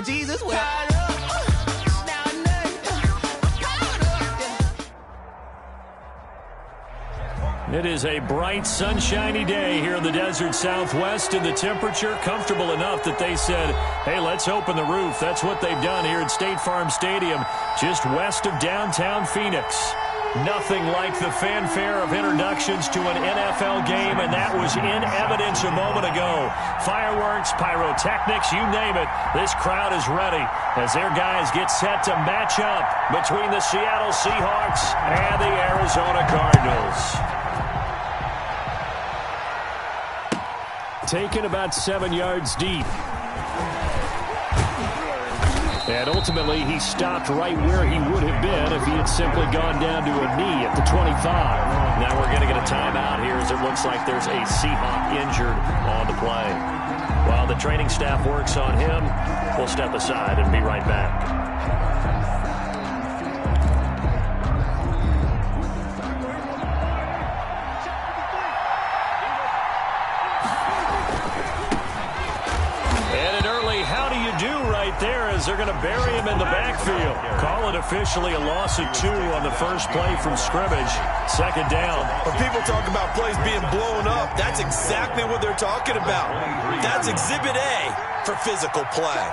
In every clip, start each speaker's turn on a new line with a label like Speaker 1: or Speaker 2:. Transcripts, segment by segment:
Speaker 1: Jesus will.
Speaker 2: It is a bright, sunshiny day here in the desert Southwest, and the temperature comfortable enough that they said, hey, let's open the roof. That's what they've done here at State Farm Stadium, just west of downtown Phoenix. Nothing like the fanfare of introductions to an NFL game, and that was in evidence a moment ago. Fireworks, pyrotechnics, you name it. This crowd is ready as their guys get set to match up between the Seattle Seahawks and the Arizona Cardinals. Taken about 7 yards deep. And ultimately, he stopped right where he would have been if he had simply gone down to a knee at the 25. Now we're going to get a timeout here as it looks like there's a Seahawk injured on the play. While the training staff works on him, we'll step aside and be right back. There as they're going to bury him in the backfield. Call it officially a loss of 2 on the first play from scrimmage. Second down.
Speaker 3: When people talk about plays being blown up, that's exactly what they're talking about. That's Exhibit A for physical play.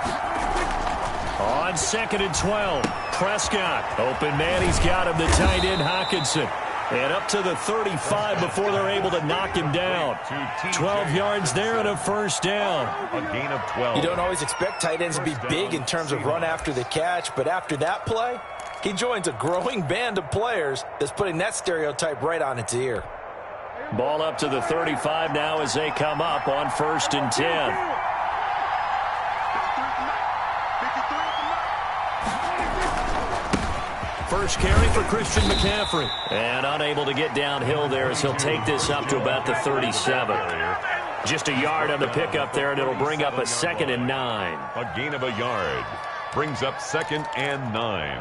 Speaker 2: On 2nd and 12, Prescott. Open man, he's got him, the tight end Hockenson. And up to the 35 before they're able to knock him down. 12 yards there and a first down.
Speaker 4: A gain of 12.
Speaker 5: You don't always expect tight ends to be big in terms of run after the catch, but after that play, he joins a growing band of players that's putting that stereotype right on its ear.
Speaker 2: Ball up to the 35 now as they come up on 1st and 10. First carry for Christian McCaffrey. And unable to get downhill there as he'll take this up to about the 37. Just a yard on the pickup there, and it'll bring up a 2nd and 9.
Speaker 4: A gain of a yard. Brings up 2nd and 9.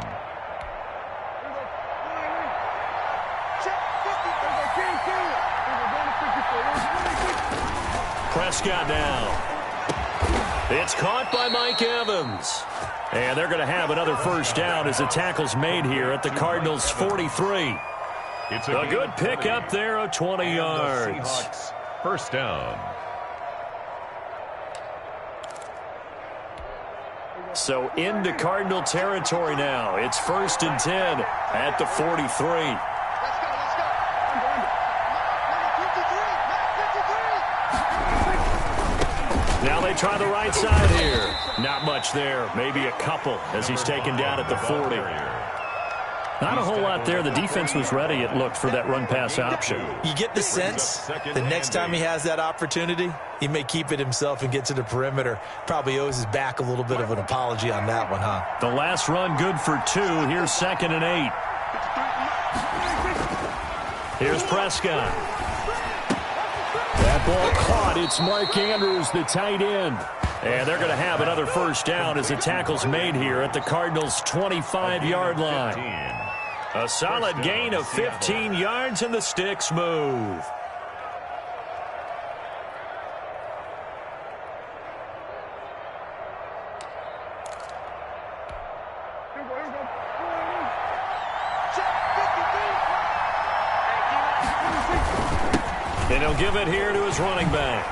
Speaker 2: Prescott now. It's caught by Mike Evans. And they're going to have another first down as the tackle's made here at the Cardinals' 43.
Speaker 4: It's
Speaker 2: a good pickup there of 20 yards.
Speaker 4: First down.
Speaker 2: So into Cardinal territory now. It's 1st and 10 at the 43. Now they try the right side here. Not much there. Maybe a couple as he's taken down at the 40. Not a whole lot there. The defense was ready, it looked, for that run-pass option.
Speaker 3: You get the sense the next time he has that opportunity, he may keep it himself and get to the perimeter. Probably owes his back a little bit of an apology on that one, huh?
Speaker 2: The last run good for 2. Here's 2nd and 8. Here's Prescott. That ball caught. It's Mark Andrews, the tight end. And they're going to have another first down as the tackle's made here at the Cardinals' 25-yard line. A solid gain of 15 yards, and the sticks move. And he'll give it here to his running back.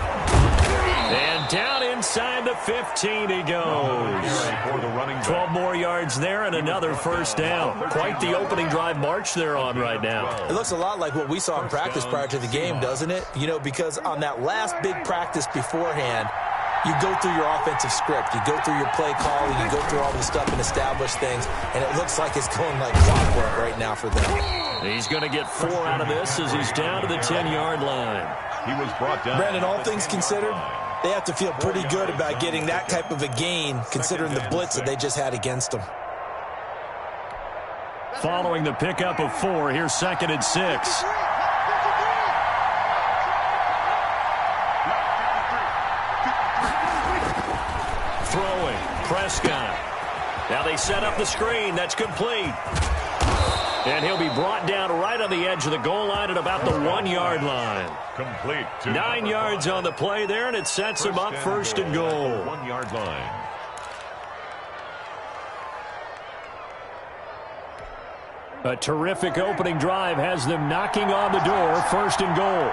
Speaker 2: And down inside the 15 he goes. 12 more yards there and another first down. Quite the opening drive march they're on right now.
Speaker 3: It looks a lot like what we saw in practice prior to the game, doesn't it? You know, because on that last big practice beforehand, you go through your offensive script. You go through your play calling. You go through all this stuff and establish things. And it looks like it's going like clockwork right now for them.
Speaker 2: He's going to get 4 out of this as he's down to the 10-yard line.
Speaker 4: He was brought down.
Speaker 3: Brandon, all things considered, they have to feel pretty good about getting that type of a gain considering the blitz that they just had against them.
Speaker 2: Following the pickup of 4, here's 2nd and 6. Throwing, Prescott. Now they set up the screen. That's complete. And he'll be brought down right on the edge of the goal line at about the 1-yard line.
Speaker 4: Complete.
Speaker 2: 9 yards on the play there, and it sets him up 1st and goal.
Speaker 4: 1-yard line.
Speaker 2: A terrific opening drive has them knocking on the door, 1st and goal.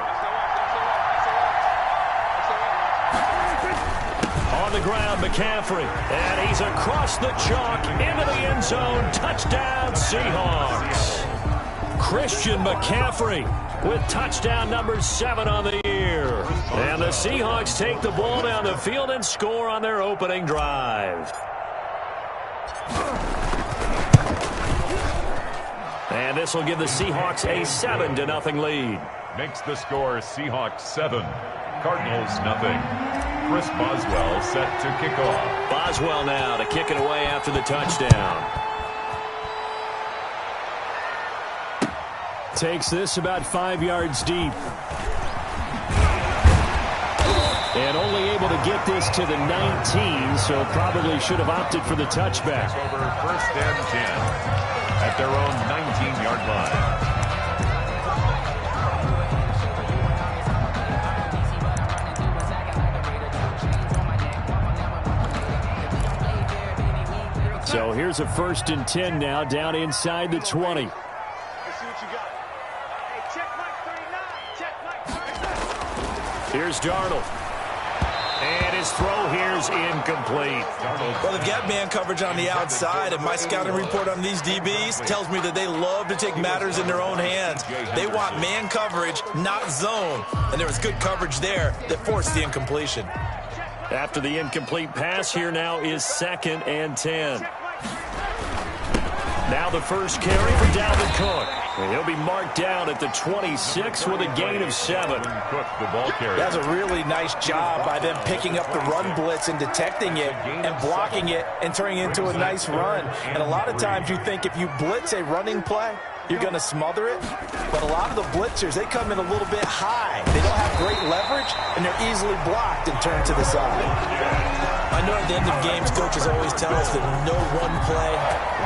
Speaker 2: On the ground, McCaffrey. And he's across the chalk into the end zone. Touchdown, Seahawks. Christian McCaffrey with touchdown number 7 on the year. And the Seahawks take the ball down the field and score on their opening drive. And this will give the Seahawks a 7-0 lead.
Speaker 4: Makes the score Seahawks 7, Cardinals 0. Chris Boswell set to kick off.
Speaker 2: Boswell now to kick it away after the touchdown. Takes this about 5 yards deep. And only able to get this to the 19, so probably should have opted for the touchback.
Speaker 4: Over 1st and 10 at their own 19-yard line.
Speaker 2: So here's a 1st and 10 now, down inside the 20. Here's Darnold. And his throw here's incomplete.
Speaker 3: Well, they've got man coverage on the outside, and my scouting report on these DBs tells me that they love to take matters in their own hands. They want man coverage, not zone. And there was good coverage there that forced the incompletion.
Speaker 2: After the incomplete pass, here now is 2nd and 10. Now the first carry for Dalvin Cook. And he'll be marked down at the 26 with a gain of 7.
Speaker 4: Cook, the ball carrier.
Speaker 5: That's a really nice job by them picking up the run blitz and detecting it and blocking it and turning it into a nice run. And a lot of times you think if you blitz a running play, you're going to smother it. But a lot of the blitzers, they come in a little bit high. They don't have great leverage, and they're easily blocked and turned to the side.
Speaker 3: I know at the end of games, coaches always tell us that no one play,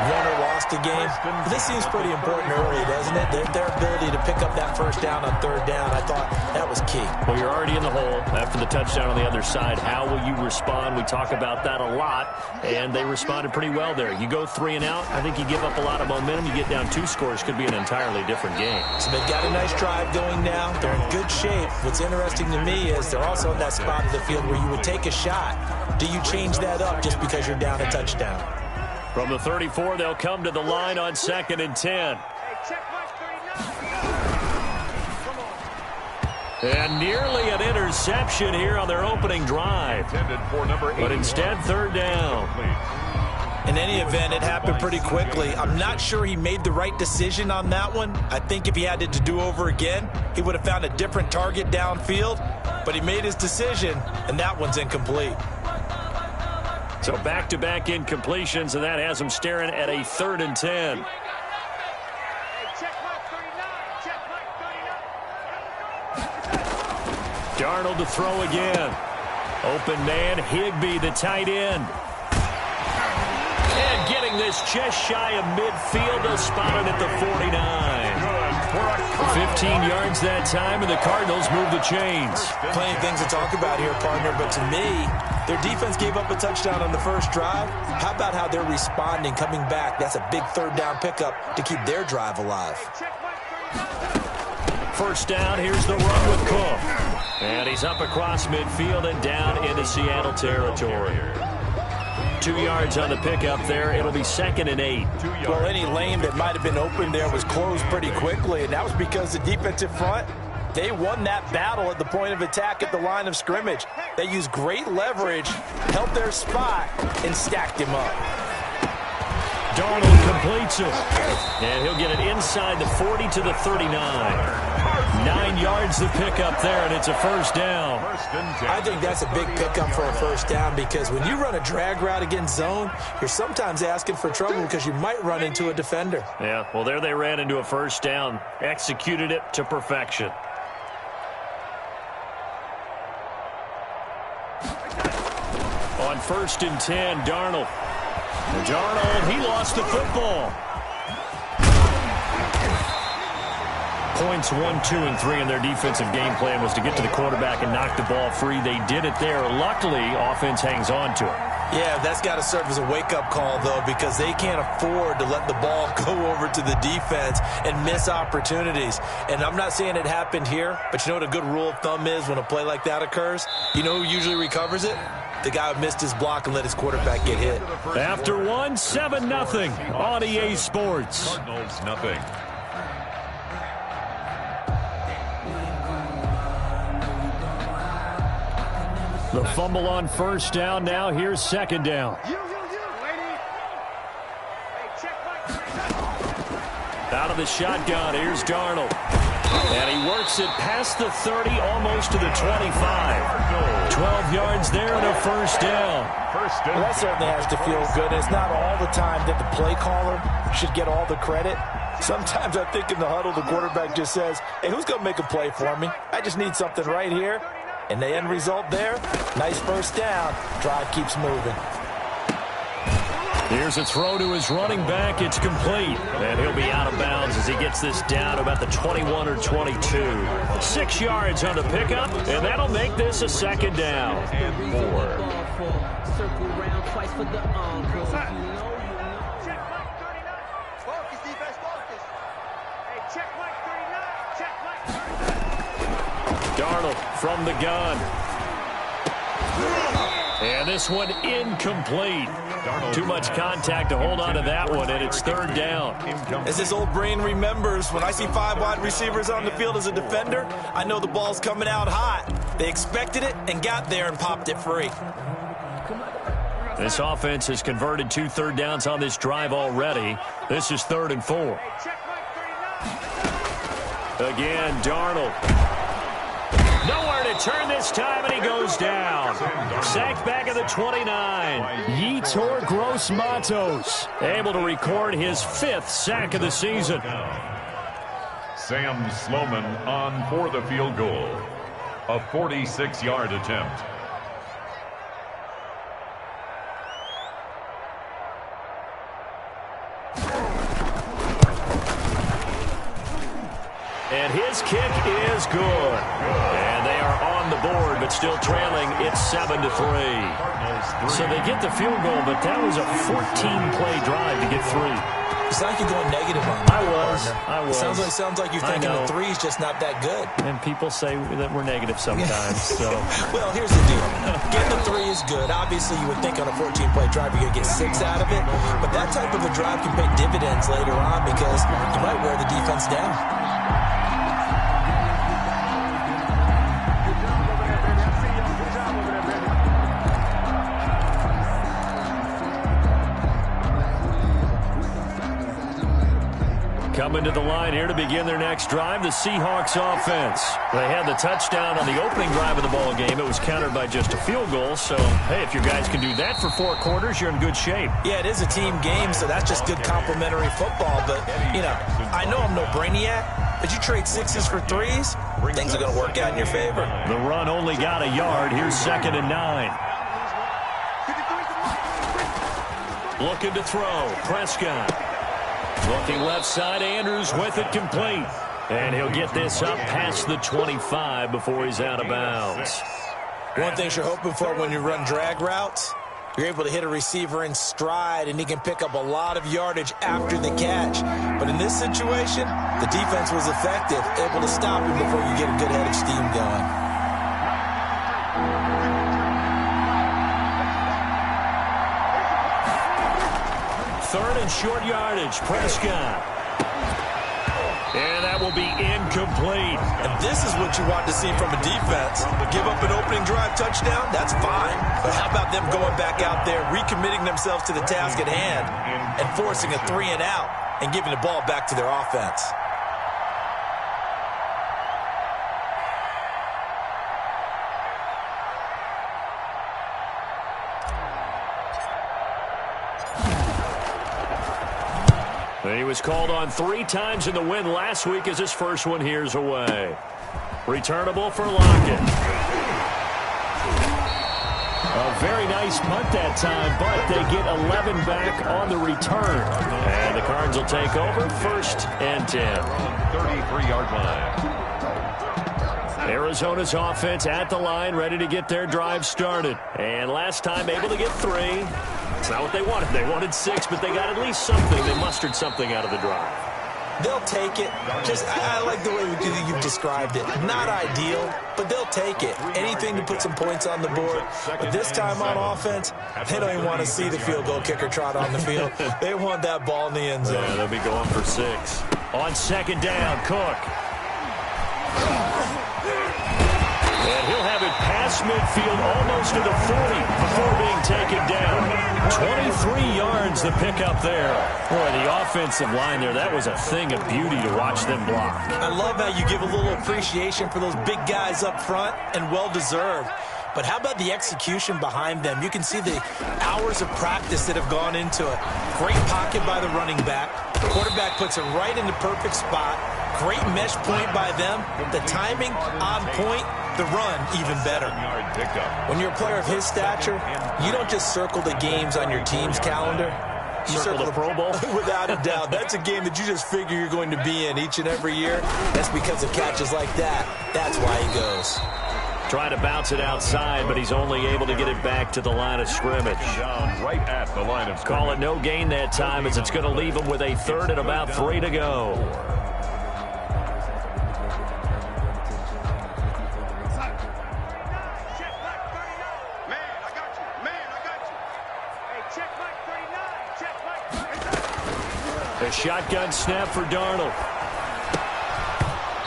Speaker 3: won or lost a game. But this seems pretty important early, doesn't it? Their ability to pick up that 1st down on 3rd down, I thought that was key.
Speaker 2: Well, you're already in the hole after the touchdown on the other side. How will you respond? We talk about that a lot, and they responded pretty well there. You go 3 and out, I think you give up a lot of momentum. You get down 2 scores, could be an entirely different game.
Speaker 3: So they've got a nice drive going now. They're in good shape. What's interesting to me is they're also in that spot of the field where you would take a shot. Do you change that up just because you're down a touchdown?
Speaker 2: From the 34, they'll come to the line on 2nd and 10. And nearly an interception here on their opening drive. But instead, 3rd down.
Speaker 3: In any event, it happened pretty quickly. I'm not sure he made the right decision on that one. I think if he had it to do over again, he would have found a different target downfield. But he made his decision, and that one's incomplete.
Speaker 2: So back-to-back incompletions, and that has him staring at a 3rd and 10. Darnold to throw again. Open man, Higbee, the tight end. And getting this just shy of midfield, they'll spot it at the 49. 15 yards that time, and the Cardinals move the chains.
Speaker 3: Plenty of things to talk about here, partner, but to me, their defense gave up a touchdown on the first drive. How about how they're responding, coming back? That's a big 3rd down pickup to keep their drive alive.
Speaker 2: 1st down, here's the run with Cook. And he's up across midfield and down into Seattle territory. 2 yards on the pickup there. It'll be 2nd and 8.
Speaker 5: Well, any lane that might have been open there was closed pretty quickly, and that was because the defensive front, they won that battle at the point of attack at the line of scrimmage. They used great leverage, held their spot, and stacked him up.
Speaker 2: Darnold completes it. And he'll get it inside the 40 to the 39. 9 yards to pick up there, and it's a 1st down.
Speaker 3: I think that's a big pickup for a 1st down because when you run a drag route against zone, you're sometimes asking for trouble because you might run into a defender.
Speaker 2: Yeah, well, there they ran into a 1st down. Executed it to perfection. On 1st and 10, Darnold. He lost the football. Points 1, 2, and 3 in their defensive game plan was to get to the quarterback and knock the ball free. They did it there. Luckily, offense hangs on to it.
Speaker 3: Yeah, that's got to serve as a wake-up call, though, because they can't afford to let the ball go over to the defense and miss opportunities. And I'm not saying it happened here, but you know what a good rule of thumb is when a play like that occurs? You know who usually recovers it? The guy who missed his block and let his quarterback get hit.
Speaker 2: After one, 7-0 on EA Sports.
Speaker 4: Cardinals nothing.
Speaker 2: The fumble on first down. Now here's second down. Out of the shotgun, here's Darnold. And he works it past the 30, almost to the 25. 12 yards there and a first down.
Speaker 5: Well, that certainly has to feel good. It's not all the time that the play caller should get all the credit. Sometimes I think in the huddle, the quarterback just says, hey, who's going to make a play for me? I just need something right here. And the end result there, nice first down. Drive keeps moving.
Speaker 2: Here's a throw to his running back. It's complete. And he'll be out of bounds as he gets this down to about the 21 or 22. 6 yards on the pickup, and that'll make this a second down.
Speaker 4: And 4.
Speaker 1: Circle round twice for the encore.
Speaker 6: Check Mike 39. Focus, defense, focus. Hey, check Mike 39. Check Mike 39.
Speaker 2: Darnold from the gun. And this one incomplete. Too much contact to hold on to that one, and it's third down.
Speaker 3: As this old brain remembers, when I see 5 wide receivers on the field as a defender, I know the ball's coming out hot. They expected it and got there and popped it free.
Speaker 2: This offense has converted 2 third downs on this drive already. This is 3rd and 4.
Speaker 6: Check Mike 39.
Speaker 2: Again, Darnold. Nowhere to turn this time, and he goes down. Sacked back at the 29. Yetur Gross-Matos able to record his 5th sack of the season.
Speaker 4: Sam Sloman on for the field goal. A 46-yard attempt.
Speaker 2: And his kick is good. And they are on the board, but still trailing. It's 7-3. So they get the field goal, but that was a 14-play drive to get 3.
Speaker 3: It's like you're going negative on
Speaker 2: I was.
Speaker 3: Sounds like you're thinking the 3's just not that good.
Speaker 2: And people say that we're negative sometimes. So.
Speaker 3: Well, here's the deal. Getting the 3 is good. Obviously, you would think on a 14-play drive you're going to get 6 out of it. But that type of a drive can pay dividends later on because you might wear the defense down.
Speaker 2: Coming to the line here to begin their next drive, the Seahawks offense. They had the touchdown on the opening drive of the ball game. It was countered by just a field goal. So, hey, if your guys can do that for 4 quarters, you're in good shape.
Speaker 3: Yeah, it is a team game, so that's just good complimentary football. But, you know, I know I'm no brainiac, but you trade 6s for 3s, things are going to work out in your favor.
Speaker 2: The run only got a yard. Here's 2nd and 9. Looking to throw. Prescott. Looking left side, Andrews with it complete. And he'll get this up past the 25 before he's out of bounds.
Speaker 3: One thing you're hoping for when you run drag routes, you're able to hit a receiver in stride, and he can pick up a lot of yardage after the catch. But in this situation, the defense was effective, able to stop him before you get a good head of steam going.
Speaker 2: Third and short yardage, Prescott. And that will be incomplete.
Speaker 3: And this is what you want to see from a defense. Give up an opening drive touchdown, that's fine. But how about them going back out there, recommitting themselves to the task at hand, and forcing a 3 and out, and giving the ball back to their offense?
Speaker 2: He was called on 3 times in the win last week as his first one here's away. Returnable for Lockett. A very nice punt that time, but they get 11 back on the return. And the Cards will take over 1st and 10.
Speaker 4: 33-yard line.
Speaker 2: Arizona's offense at the line, ready to get their drive started. And last time able to get 3. It's not what they wanted. They wanted 6, but they got at least something. They mustered something out of the drive.
Speaker 3: They'll take it. I like the way you've described it. Not ideal, but they'll take it. Anything to put some points on the board. But this time on offense, they don't even want to see the field goal kicker trot on the field. They want that ball in the end zone.
Speaker 2: Yeah, they'll be going for 6. On second down, Cook. And he'll have it past midfield, almost to the 40 before being taken down. 23 yards the pickup there. Boy, the offensive line there, that was a thing of beauty to watch them block.
Speaker 3: I love how you give a little appreciation for those big guys up front, and well-deserved. But how about the execution behind them? You can see the hours of practice that have gone into it. Great pocket by the running back. The quarterback puts it right in the perfect spot. Great mesh point by them. The timing on point. The run even better. When you're a player of his stature, you don't just circle the games on your team's calendar. You
Speaker 2: circle the Pro Bowl?
Speaker 3: Without a doubt. That's a game that you just figure you're going to be in each and every year. That's because of catches like that. That's why he goes.
Speaker 2: Trying to bounce it outside, but he's only able to get it back to the line of scrimmage.
Speaker 4: Right at the line of scrimmage.
Speaker 2: Call it no gain that time, as it's going to leave him with a 3rd and about 3 to go. A shotgun snap for Darnold.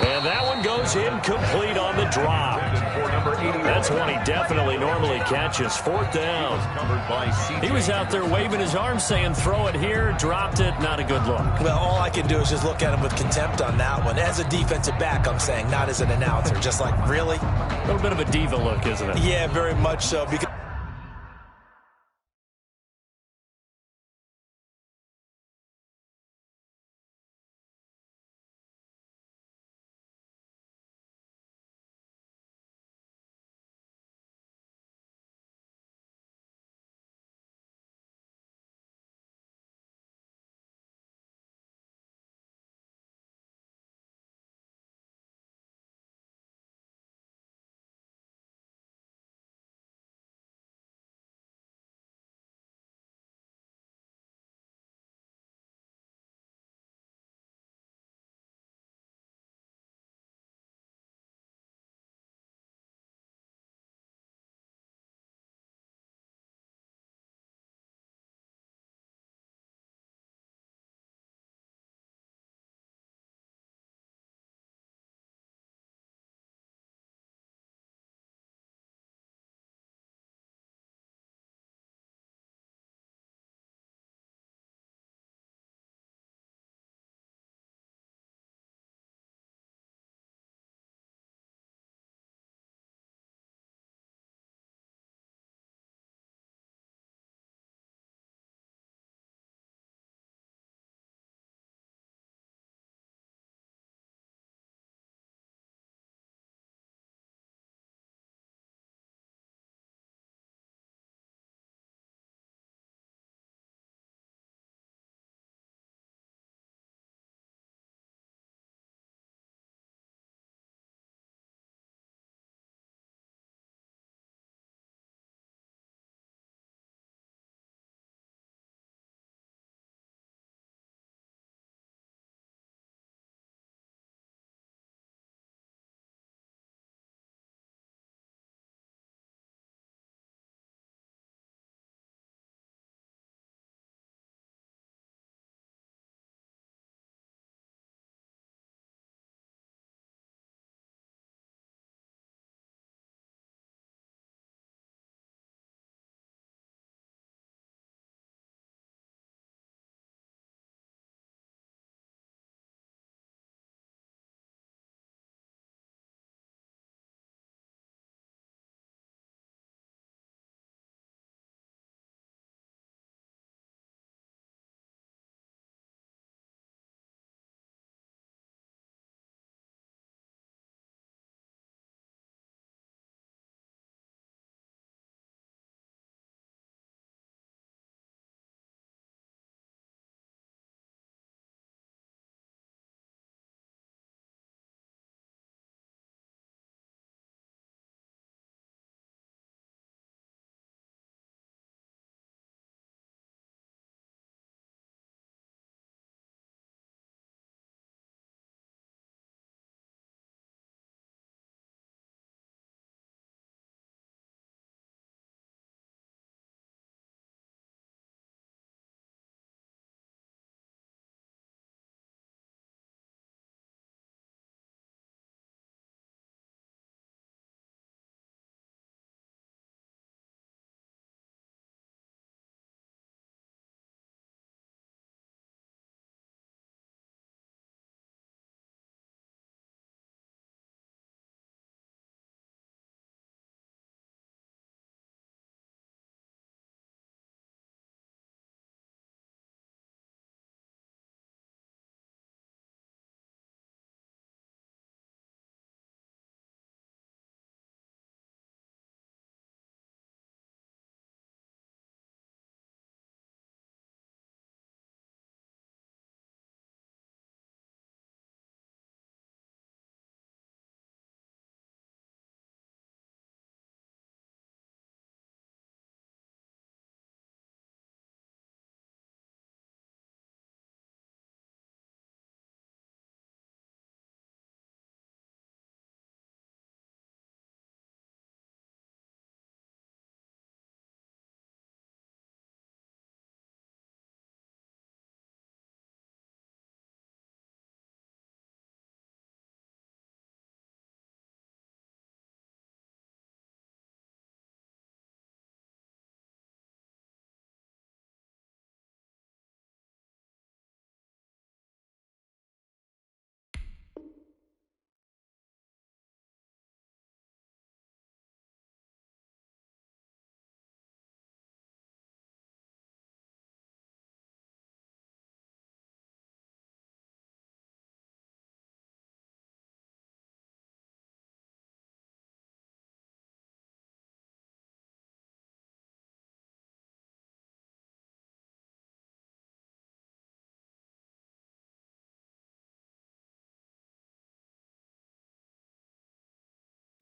Speaker 2: And that one goes incomplete on the drop. That's one he definitely normally catches. 4th down. He was out there waving his arms saying, throw it here, dropped it. Not a good look.
Speaker 3: Well, all I can do is just look at him with contempt on that one. As a defensive back, I'm saying, not as an announcer. Just like, really?
Speaker 2: A little bit of a diva look, isn't it?
Speaker 3: Yeah, very much so. Because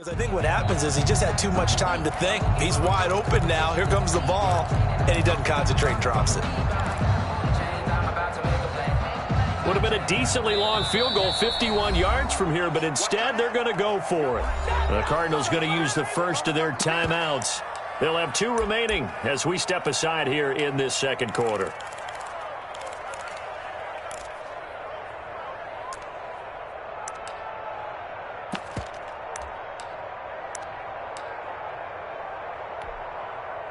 Speaker 3: I think what happens is he just had too much time to think. He's wide open now. Here comes the ball, and he doesn't concentrate and drops it.
Speaker 2: Would have been a decently long field goal, 51 yards from here, but instead they're going to go for it. The Cardinals going to use the first of their timeouts. They'll have 2 remaining as we step aside here in this second quarter.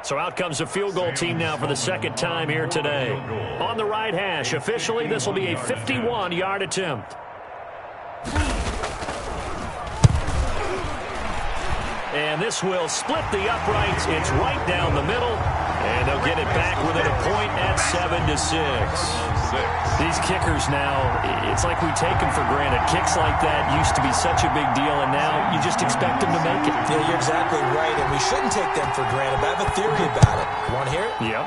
Speaker 2: So out comes the field goal team now for the second time here today. On the right hash, officially this will be a 51-yard attempt. And this will split the uprights. It's right down the middle. And they'll get it back within a point at 7-6. These kickers now, it's like we take them for granted. Kicks like that used to be such a big deal, and now you just expect them to make it.
Speaker 3: Yeah, you're exactly right, and we shouldn't take them for granted. But I have a theory about it. You want to hear it?
Speaker 2: Yep.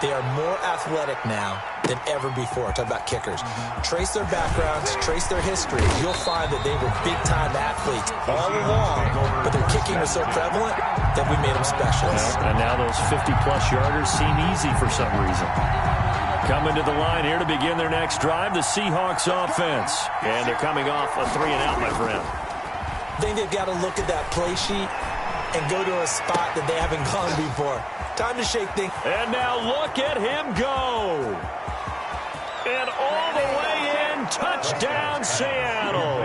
Speaker 3: They are more athletic now than ever before. Talk about kickers. Trace their backgrounds, trace their history. You'll find that they were big-time athletes all along, but their kicking was so prevalent that we made them specialists.
Speaker 2: And now those 50-plus yarders seem easy for some reason. Coming to the line here to begin their next drive, the Seahawks offense. And they're coming off a 3-and-out, my friend.
Speaker 3: I think they've got to look at that play sheet and go to a spot that they haven't gone before. Time to shake things.
Speaker 2: And now look at him go. And all the way in, touchdown Seattle.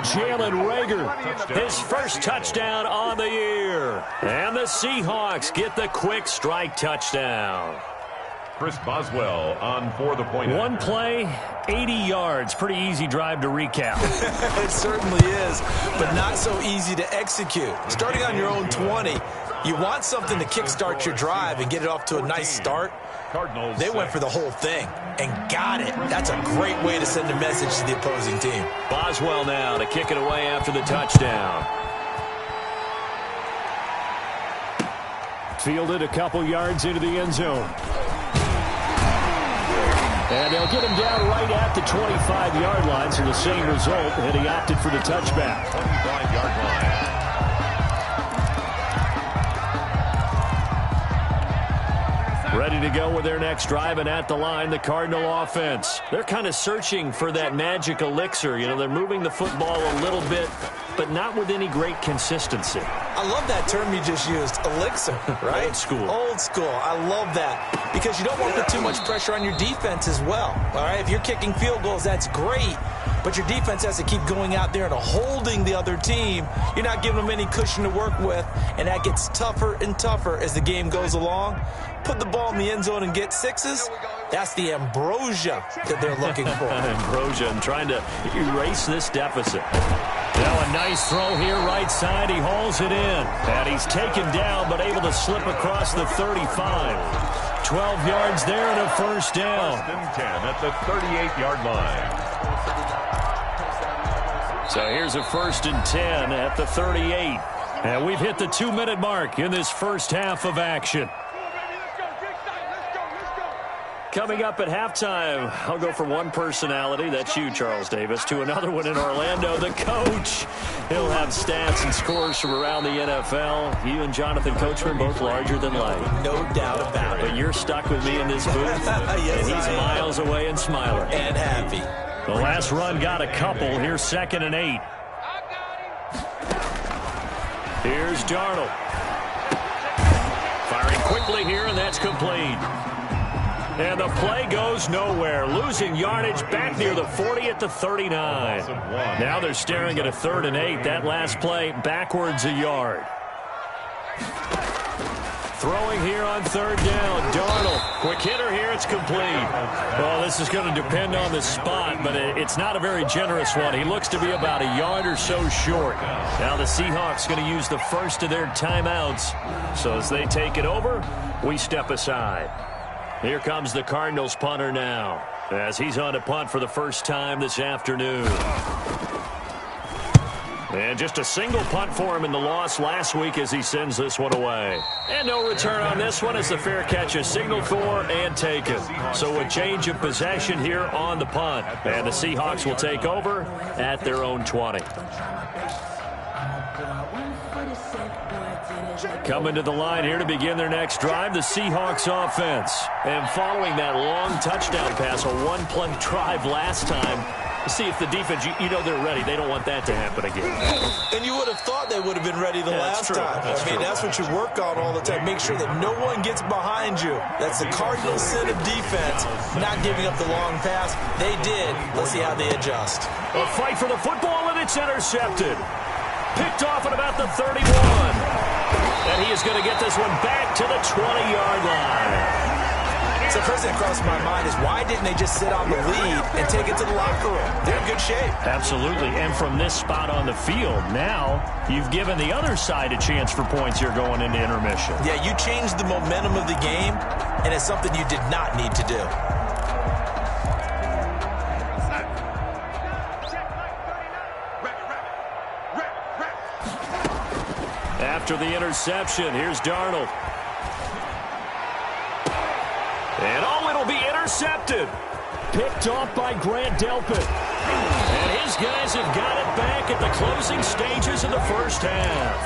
Speaker 2: Jalen Reagor, his first touchdown on the year. And the Seahawks get the quick strike touchdown.
Speaker 4: Chris Boswell on for the point.
Speaker 2: One play, 80 yards. Pretty easy drive to recap.
Speaker 3: It certainly is, but not so easy to execute. Starting on your own 20, you want something to kickstart your drive and get it off to a nice start. They went for the whole thing and got it. That's a great way to send a message to the opposing team.
Speaker 2: Boswell now to kick it away after the touchdown. Fielded a couple yards into the end zone. And they'll get him down right at the 25-yard line, so the same result, and he opted for the touchback.
Speaker 4: 25-yard line.
Speaker 2: Ready to go with their next drive, and at the line, the Cardinal offense. They're kind of searching for that magic elixir. You know, they're moving the football a little bit, but not with any great consistency.
Speaker 3: I love that term you just used, elixir, right?
Speaker 2: Old school.
Speaker 3: Old school. I love that because you don't want to put too much pressure on your defense as well, all right? If you're kicking field goals, that's great, but your defense has to keep going out there and holding the other team. You're not giving them any cushion to work with, and that gets tougher and tougher as the game goes along. Put the ball in the end zone and get sixes. That's the ambrosia that they're looking for.
Speaker 2: Ambrosia and trying to erase this deficit. Now a nice throw here, right side. He hauls it in. And he's taken down, but able to slip across the 35. 12 yards there and a first down.
Speaker 4: First and 10 at the 38-yard line.
Speaker 2: So here's a first and 10 at the 38. And we've hit the 2-minute mark in this first half of action. Coming up at halftime, I'll go from one personality, that's you, Charles Davis, to another one in Orlando, the coach. He'll have stats and scores from around the NFL. You and Jonathan Coachman, both larger than life.
Speaker 3: No doubt about it.
Speaker 2: But you're stuck with me in this booth,
Speaker 3: yes,
Speaker 2: and he's miles away and smiling.
Speaker 3: And happy.
Speaker 2: The last run got a couple. Here's 2nd and 8. Here's Darnold. Firing quickly here, and that's complete. And the play goes nowhere. Losing yardage back near the 40 at the 39. Now they're staring at a 3rd and 8. That last play backwards a yard. Throwing here on 3rd down. Darnold. Quick hitter here. It's complete. Well, this is going to depend on the spot, but it's not a very generous one. He looks to be about a yard or so short. Now the Seahawks going to use the first of their timeouts. So as they take it over, we step aside. Here comes the Cardinals punter now, as he's on to punt for the first time this afternoon. And just a single punt for him in the loss last week as he sends this one away. And no return on this one as the fair catch is signaled for and taken. So a change of possession here on the punt. And the Seahawks will take over at their own 20. Coming to the line here to begin their next drive, the Seahawks offense. And following that long touchdown pass, a one-play drive last time, see if the defense, you know they're ready. They don't want that to happen again.
Speaker 3: And you would have thought they would have been ready the last time. That's what you work on all the time. Make sure that no one gets behind you. That's the cardinal sin of defense, not giving up the long pass. They did. Let's see how they adjust.
Speaker 2: A fight for the football, and it's intercepted. Picked off at about the 31. And he is going to get this one back to the 20-yard line.
Speaker 3: So the first thing that crossed my mind is why didn't they just sit on the lead and take it to the locker room? They're in good shape.
Speaker 2: Absolutely. And from this spot on the field, now you've given the other side a chance for points here going into intermission.
Speaker 3: Yeah, you changed the momentum of the game, and it's something you did not need to do.
Speaker 2: After the interception, here's Darnold. And it'll be intercepted. Picked off by Grant Delpit. And his guys have got it back at the closing stages of the first half.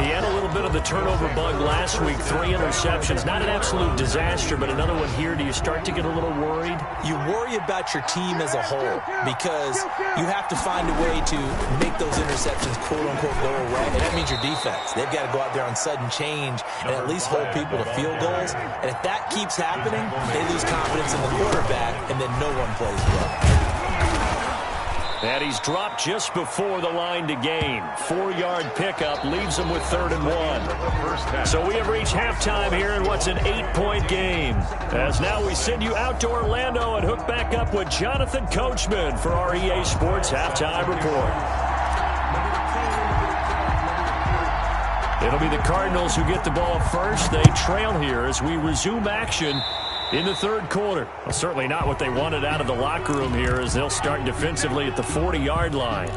Speaker 2: He had a little bit of the turnover bug last week, 3 interceptions. Not an absolute disaster, but another one here. Do you start to get a little worried?
Speaker 3: You worry about your team as a whole because you have to find a way to make those interceptions, quote-unquote, go away. And that means your defense. They've got to go out there on sudden change and at least hold people to field goals. And if that keeps happening, they lose confidence in the quarterback, and then no one plays well.
Speaker 2: And he's dropped just before the line to gain. 4-yard pickup leaves him with 3rd and 1. So we have reached halftime here in what's an 8-point game. As now we send you out to Orlando and hook back up with Jonathan Coachman for our EA Sports Halftime Report. It'll be the Cardinals who get the ball first. They trail here as we resume action in the 3rd quarter. Well, certainly not what they wanted out of the locker room here as they'll start defensively at the 40-yard line.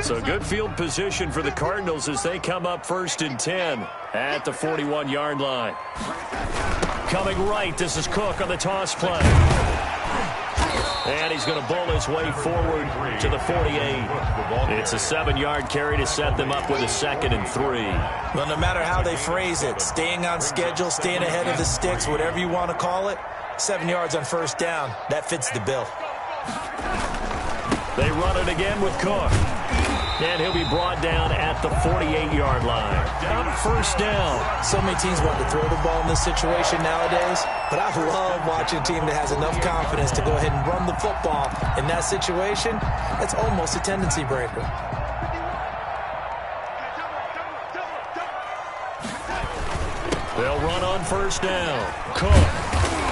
Speaker 2: So good field position for the Cardinals as they come up 1st and 10 at the 41-yard line. Coming right, this is Cook on the toss play. And he's going to bowl his way forward to the 48. It's a 7-yard carry to set them up with a 2nd and 3.
Speaker 3: Well, no matter how they phrase it, staying on schedule, staying ahead of the sticks, whatever you want to call it, 7 yards on 1st down, that fits the bill.
Speaker 2: They run it again with Cook. And he'll be brought down at the 48-yard line. Up 1st down.
Speaker 3: So many teams want to throw the ball in this situation nowadays, but I love watching a team that has enough confidence to go ahead and run the football. In that situation, that's almost a tendency breaker.
Speaker 2: They'll run on 1st down. Cook.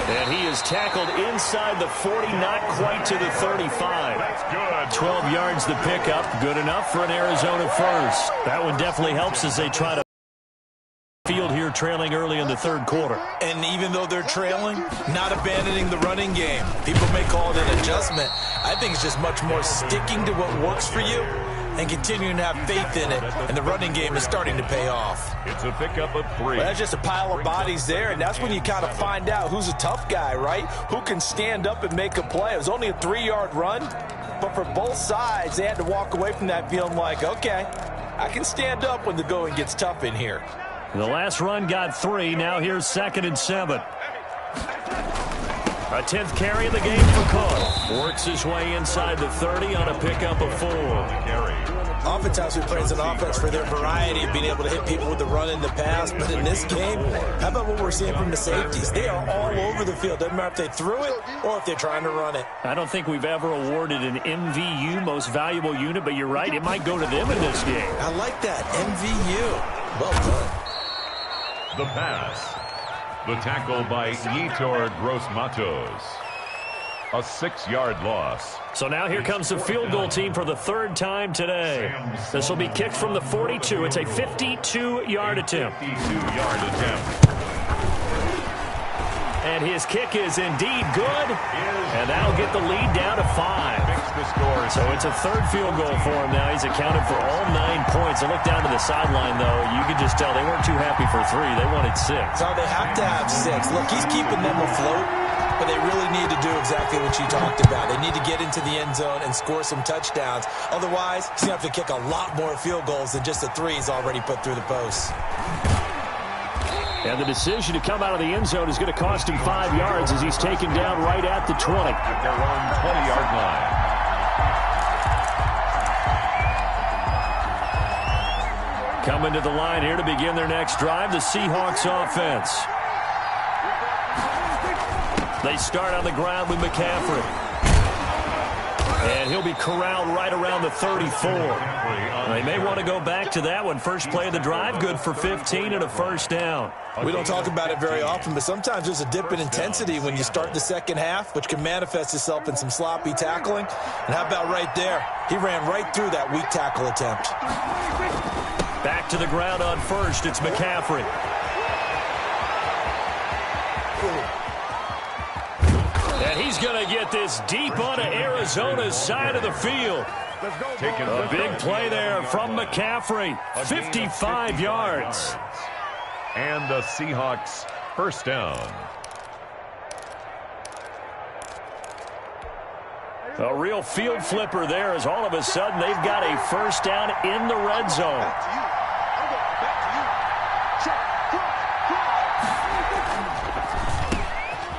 Speaker 2: And he is tackled inside the 40, not quite to the 35.
Speaker 4: That's good.
Speaker 2: 12 yards the pickup, good enough for an Arizona 1st. That one definitely helps as they try to field here trailing early in the 3rd quarter.
Speaker 3: And even though they're trailing, not abandoning the running game. People may call it an adjustment. I think it's just much more sticking to what works for you and continuing to have faith in it, and the running game is starting to pay off.
Speaker 4: It's a pickup of 3.
Speaker 5: Well, that's just a pile of bodies there, and that's when you kind of find out who's a tough guy, right? Who can stand up and make a play. It was only a 3-yard run, but for both sides, they had to walk away from that feeling like, okay, I can stand up when the going gets tough in here.
Speaker 2: The last run got 3. Now here's 2nd and 7. A 10th carry of the game for Cook. Works his way inside the 30 on a pickup of 4.
Speaker 3: Oftentimes we praise an offense for their variety of being able to hit people with the run and the pass, but in this game, how about what we're seeing from the safeties? They are all over the field. Doesn't matter if they threw it or if they're trying to run it.
Speaker 2: I don't think we've ever awarded an MVU, most valuable unit, but you're right, it might go to them in this game.
Speaker 3: I like that, MVU. Well done.
Speaker 4: The pass. The tackle by Yetur Gross-Matos. A 6-yard loss.
Speaker 2: So now here comes the field goal team for the 3rd time today. This will be kicked from the 42. It's a 52-yard attempt.
Speaker 4: 52-yard attempt.
Speaker 2: And his kick is indeed good. And that'll get the lead down to 5. So it's a third field goal for him now. He's accounted for all 9 points. I look down to the sideline, though. You can just tell they weren't too happy for 3. They wanted 6.
Speaker 3: No, they have to have 6. Look, he's keeping them afloat, but they really need to do exactly what you talked about. They need to get into the end zone and score some touchdowns. Otherwise, he's going to have to kick a lot more field goals than just the 3 he's already put through the posts.
Speaker 2: And the decision to come out of the end zone is going to cost him 5 yards as he's taken down right at the 20.
Speaker 4: At their own 20-yard line.
Speaker 2: Coming to the line here to begin their next drive, the Seahawks offense. They start on the ground with McCaffrey. And he'll be corralled right around the 34. They may want to go back to that one. First play of the drive, good for 15 and a first down.
Speaker 3: We don't talk about it very often, but sometimes there's a dip in intensity when you start the second half, which can manifest itself in some sloppy tackling. And how about right there? He ran right through that weak tackle attempt.
Speaker 2: Back to the ground on first. It's McCaffrey. And he's going to get this deep onto Arizona's side of the field. A big play there from McCaffrey. 55 yards.
Speaker 4: And the Seahawks first down.
Speaker 2: A real field flipper there as all of a sudden they've got a first down in the red zone.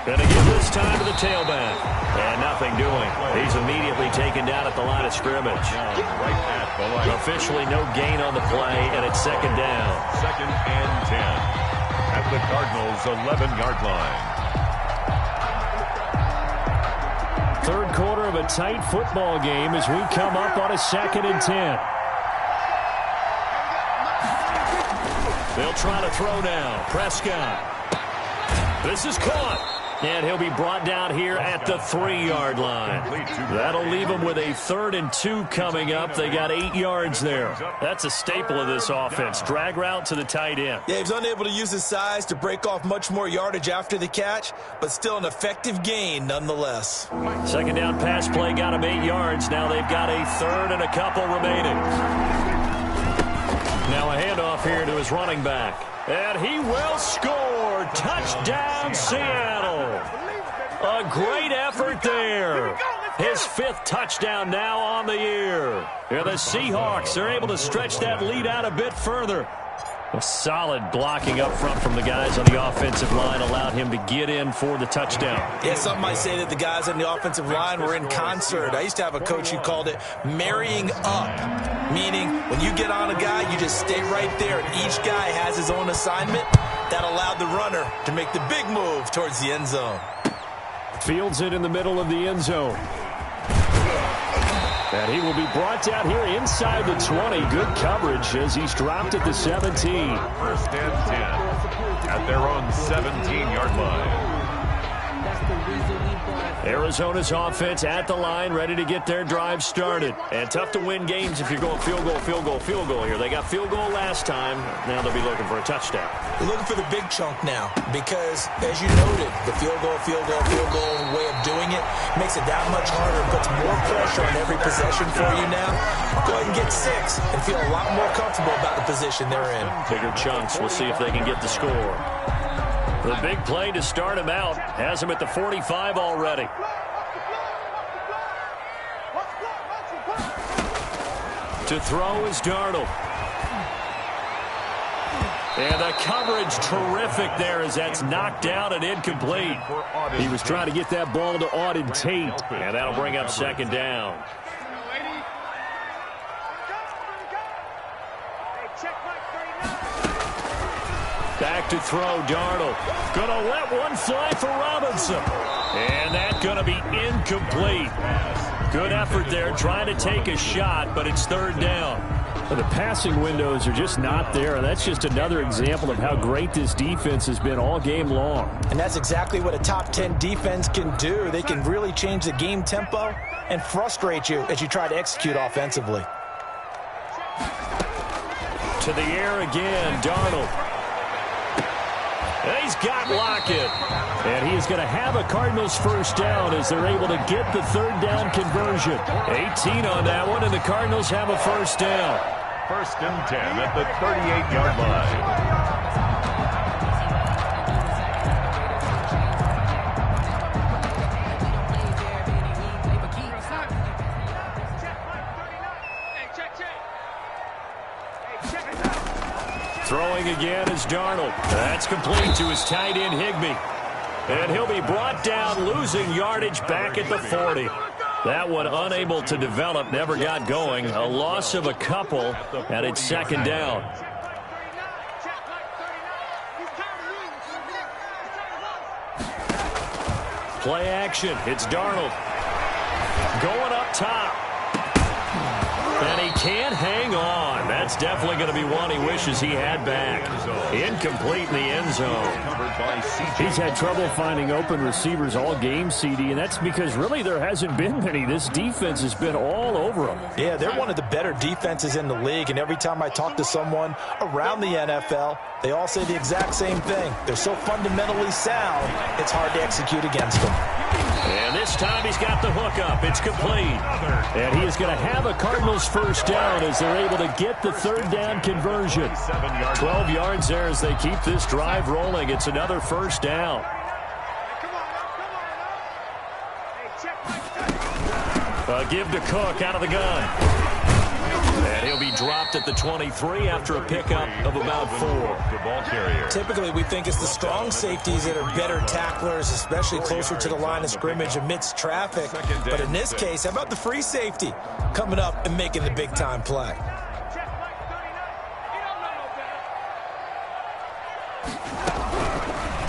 Speaker 2: Gonna give this time to the tailback. And nothing doing. He's immediately taken down at the line of scrimmage.
Speaker 4: Right at the line.
Speaker 2: Officially no gain on the play, and it's second down.
Speaker 4: 2nd and 10. At the Cardinals' 11-yard line.
Speaker 2: Third quarter of a tight football game as we come up on a 2nd and 10. They'll try to throw now. Prescott. This is caught. And he'll be brought down here at the 3-yard line. That'll leave him with a 3rd and 2 coming up. They got 8 yards there. That's a staple of this offense. Drag route to the tight end.
Speaker 3: Yeah, he's unable to use his size to break off much more yardage after the catch, but still an effective gain nonetheless.
Speaker 2: Second down pass play got him 8 yards. Now they've got a 3rd and a couple remaining. Now a handoff here to his running back. And he will score. Touchdown, Seattle. A great effort there. His 5th touchdown now on the year. And the Seahawks are able to stretch that lead out a bit further. A solid blocking up front from the guys on the offensive line allowed him to get in for the touchdown.
Speaker 3: Yeah, some might say that the guys on the offensive line were in concert. I used to have a coach who called it marrying up, meaning when you get on a guy, you just stay right there, and each guy has his own assignment. That allowed the runner to make the big move towards the end zone.
Speaker 2: Fields it in the middle of the end zone. And he will be brought down here inside the 20. Good coverage as he's dropped at the 17.
Speaker 4: 1st and 10. At their own 17-yard line.
Speaker 2: Arizona's offense at the line, ready to get their drive started. And tough to win games if you're going field goal, field goal, field goal here. They got field goal last time. Now they'll be looking for a touchdown.
Speaker 3: They're looking for the big chunk now because, as you noted, the field goal way of doing it makes it that much harder, puts more pressure on every possession for you now. Go ahead and get 6 and feel a lot more comfortable about the position they're in.
Speaker 2: Bigger chunks. We'll see if they can get the score. The big play to start him out has him at the 45 already. To throw is Darnold. And the coverage terrific there as that's knocked down and incomplete. He was trying to get that ball to Auden Tate. And that'll bring up second down. Back to throw, Darnold. Gonna let one fly for Robinson. And that's gonna be incomplete. Good effort there, trying to take a shot, but it's 3rd down. Well, the passing windows are just not there, and that's just another example of how great this defense has been all game long.
Speaker 5: And that's exactly what a top 10 defense can do. They can really change the game tempo and frustrate you as you try to execute offensively.
Speaker 2: To the air again, Darnold. He's got Lockett. And he is going to have a Cardinals first down as they're able to get the third down conversion. 18 on that one, and the Cardinals have a first down.
Speaker 4: First and 10 at the 38-yard line.
Speaker 2: Throwing again is Darnold. That's complete to his tight end, Higbee. And he'll be brought down, losing yardage back at the 40. That one unable to develop, never got going. A loss of a couple, and it's second down. Play action. It's Darnold. Going up top. And he can't hang on. That's definitely going to be one he wishes he had back. Incomplete in the end zone.
Speaker 7: He's had trouble finding open receivers all game, CD, and that's because really there hasn't been many. This defense has been all over him.
Speaker 5: Yeah, they're one of the better defenses in the league, and every time I talk to someone around the NFL, they all say the exact same thing. They're so fundamentally sound, it's hard to execute against them.
Speaker 2: And this time he's got the hook up. It's complete.
Speaker 7: And he is going to have a Cardinals first down as they're able to get the third down conversion.
Speaker 2: 12 yards there as they keep this drive rolling. It's another first down. A give to Cook out of the gun. And he'll be dropped at the 23 after a pickup of about 4.
Speaker 3: Typically, we think it's the strong safeties that are better tacklers, especially closer to the line of scrimmage amidst traffic. But in this case, how about the free safety coming up and making the big-time play?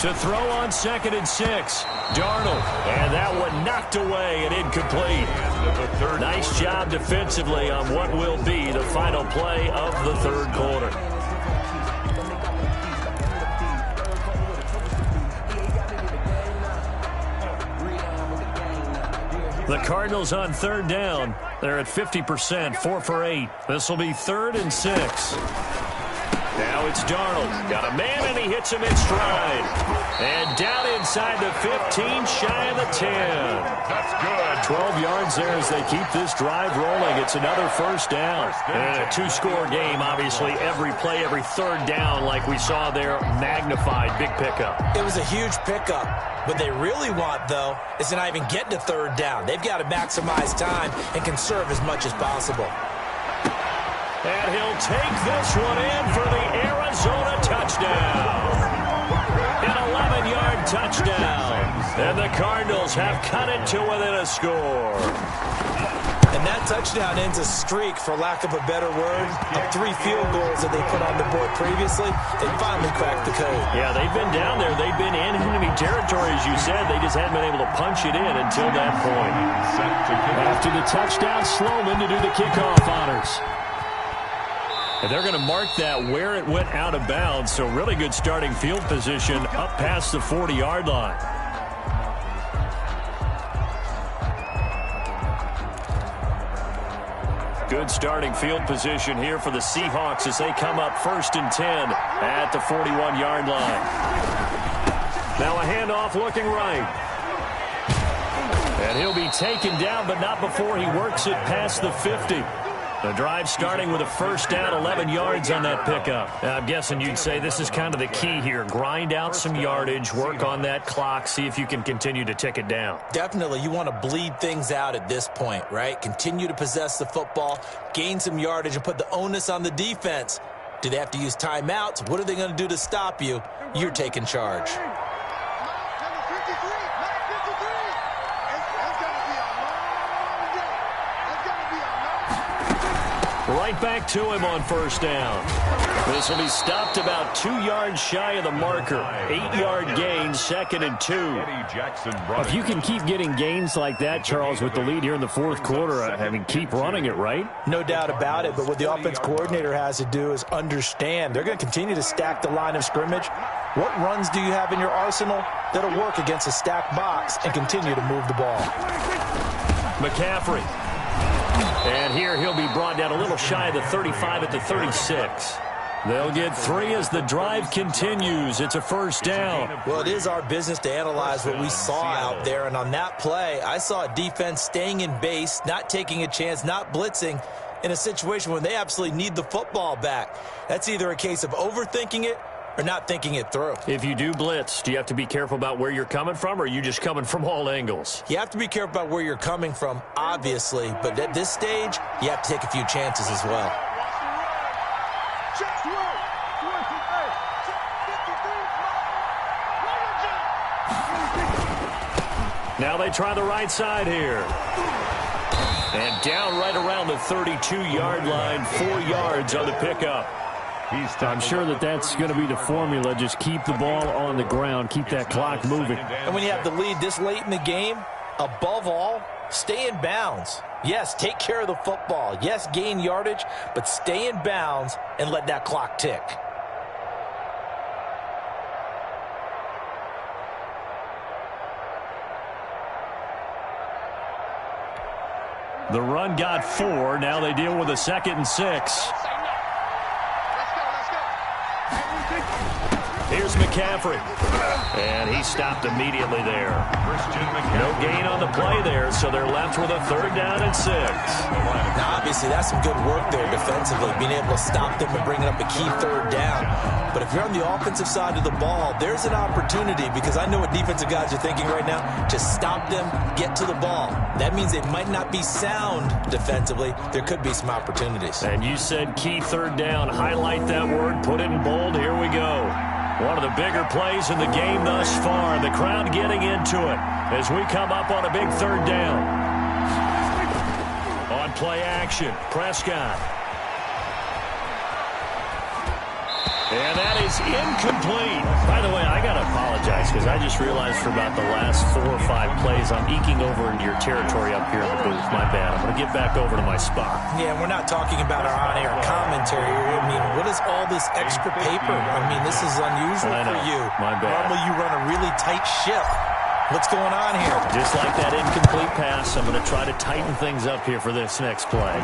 Speaker 2: To throw on 2nd and 6. Darnold. And that one knocked away and incomplete. Nice job defensively on what will be the final play of the third quarter. The Cardinals on third down. They're at 50%, 4 for 8. This will be 3rd and 6. Now it's Darnold. Got a man, and he hits him in stride. And down inside the 15, shy of the 10.
Speaker 4: That's good.
Speaker 2: 12 yards there as they keep this drive rolling. It's another first down. And a two-score game, obviously. Every play, every third down, like we saw there, magnified. Big pickup.
Speaker 3: It was a huge pickup. What they really want, though, is to not even get to third down. They've got to maximize time and conserve as much as possible.
Speaker 2: And he'll take this one in for the Arizona touchdown. An 11-yard touchdown. And the Cardinals have cut it to within a score.
Speaker 3: And that touchdown ends a streak, for lack of a better word, of 3 field goals that they put on the board previously. They finally cracked the code.
Speaker 2: Yeah, they've been down there. They've been in enemy territory, as you said. They just hadn't been able to punch it in until that point.
Speaker 7: After the touchdown, Sloman to do the kickoff honors.
Speaker 2: And they're going to mark that where it went out of bounds, so really good starting field position up past the 40-yard line. Good starting field position here for the Seahawks as they come up 1st and 10 at the 41-yard line. Now a handoff looking right. And he'll be taken down, but not before he works it past the 50. The drive starting with a first down, 11 yards on that pickup. Now, I'm guessing you'd say this is kind of the key here. Grind out some yardage, work on that clock, see if you can continue to tick it down.
Speaker 3: Definitely, you want to bleed things out at this point, right? Continue to possess the football, gain some yardage, and put the onus on the defense. Do they have to use timeouts? What are they going to do to stop you? You're taking charge.
Speaker 2: Right back to him on first down. This will be stopped about 2 yards shy of the marker. 8-yard gain, 2nd and 2.
Speaker 7: If you can keep getting gains like that, Charles, with the lead here in the fourth quarter, I mean, keep running it, right?
Speaker 5: No doubt about it, but what the offense coordinator has to do is understand. They're going to continue to stack the line of scrimmage. What runs do you have in your arsenal that'll work against a stacked box and continue to move the ball?
Speaker 2: McCaffrey. And here he'll be brought down a little shy of the 35 at the 36. They'll get 3 as the drive continues. It's a first down.
Speaker 3: Well, it is our business to analyze what we saw out there, and on that play, I saw a defense staying in base, not taking a chance, not blitzing in a situation where they absolutely need the football back. That's either a case of overthinking it or not thinking it through.
Speaker 2: If you do blitz, do you have to be careful about where you're coming from, or are you just coming from all angles?
Speaker 3: You have to be careful about where you're coming from, obviously, but at this stage, you have to take a few chances as well.
Speaker 2: Now they try the right side here. And down right around the 32-yard line, 4 yards on the pickup.
Speaker 7: I'm sure that's going to be the formula. Just keep the ball on the ground. Keep that clock moving.
Speaker 3: And when you have the lead this late in the game, above all, stay in bounds. Yes, take care of the football. Yes, gain yardage, but stay in bounds and let that clock tick.
Speaker 2: The run got 4. Now they deal with a 2nd and 6. Here's McCaffrey. And he stopped immediately there. No gain on the play there, so they're left with a 3rd down and 6.
Speaker 3: Now, obviously, that's some good work there defensively, being able to stop them and bringing up a key 3rd down. But if you're on the offensive side of the ball, there's an opportunity, because I know what defensive guys are thinking right now. Just stop them, get to the ball. That means they might not be sound defensively. There could be some opportunities.
Speaker 2: And you said key 3rd down. Highlight that word. Put it in bold. Here we go. One of the bigger plays in the game thus far. The crowd getting into it as we come up on a big 3rd down. On play action, Prescott. And that is incomplete. By the way, I got to apologize because I just realized for about the last 4 or 5 plays, I'm eking over into your territory up here in the booth. My bad. I'm going to get back over to my spot.
Speaker 3: Yeah, we're not talking about our on-air commentary. I mean, what is all this extra paper? I mean, this is unusual for you.
Speaker 2: My bad.
Speaker 3: Normally you run a really tight ship. What's going on here?
Speaker 2: Just like that incomplete pass, I'm going to try to tighten things up here for this next play.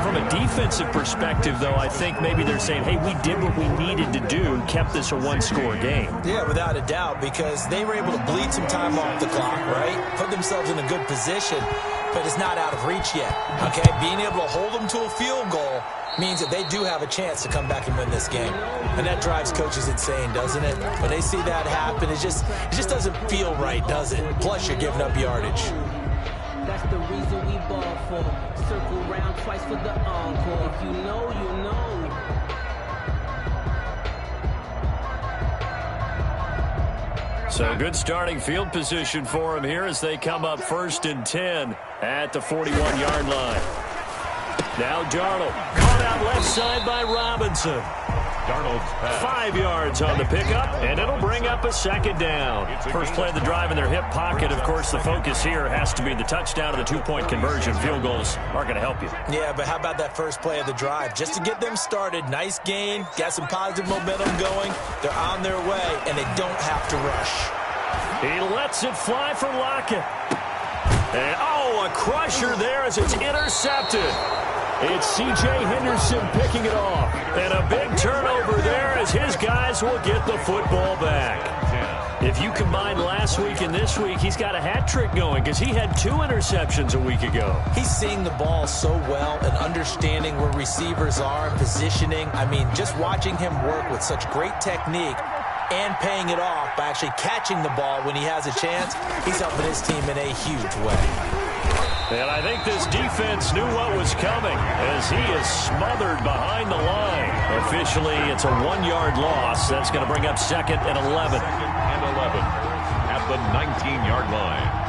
Speaker 2: From a defensive perspective, though, I think maybe they're saying, hey, we did what we needed to do, kept this a 1-score game.
Speaker 3: Yeah, without a doubt, because they were able to bleed some time off the clock, right? Put themselves in a good position, but it's not out of reach yet, okay? Being able to hold them to a field goal means that they do have a chance to come back and win this game. And that drives coaches insane, doesn't it? When they see that happen, it just doesn't feel right, does it? Plus, you're giving up yardage.
Speaker 1: That's the reason we ball for. Circle round twice for the encore. If you know, you know.
Speaker 2: So good starting field position for him here as they come up 1st and 10 at the 41-yard line. Now Darnold, caught out left side by Robinson.
Speaker 4: Darnold's pass.
Speaker 2: 5 yards on the pickup, and it'll bring up a 2nd down. First play of the drive in their hip pocket. Of course, the focus here has to be the touchdown and the 2-point conversion. Field goals aren't going to help you.
Speaker 3: Yeah, but how about that first play of the drive? Just to get them started, nice gain, got some positive momentum going. They're on their way, and they don't have to rush.
Speaker 2: He lets it fly for Lockett. And, a crusher there as it's intercepted. It's C.J. Henderson picking it off. And a big turnover there as his guys will get the football back. If you combine last week and this week, he's got a hat trick going because he had 2 interceptions a week ago.
Speaker 3: He's seeing the ball so well and understanding where receivers are and positioning. I mean, just watching him work with such great technique and paying it off by actually catching the ball when he has a chance, he's helping his team in a huge way.
Speaker 2: And I think this defense knew what was coming as he is smothered behind the line. Officially, it's a 1-yard loss. That's going to bring up 2nd and 11.
Speaker 4: 2nd and 11 at the 19-yard line.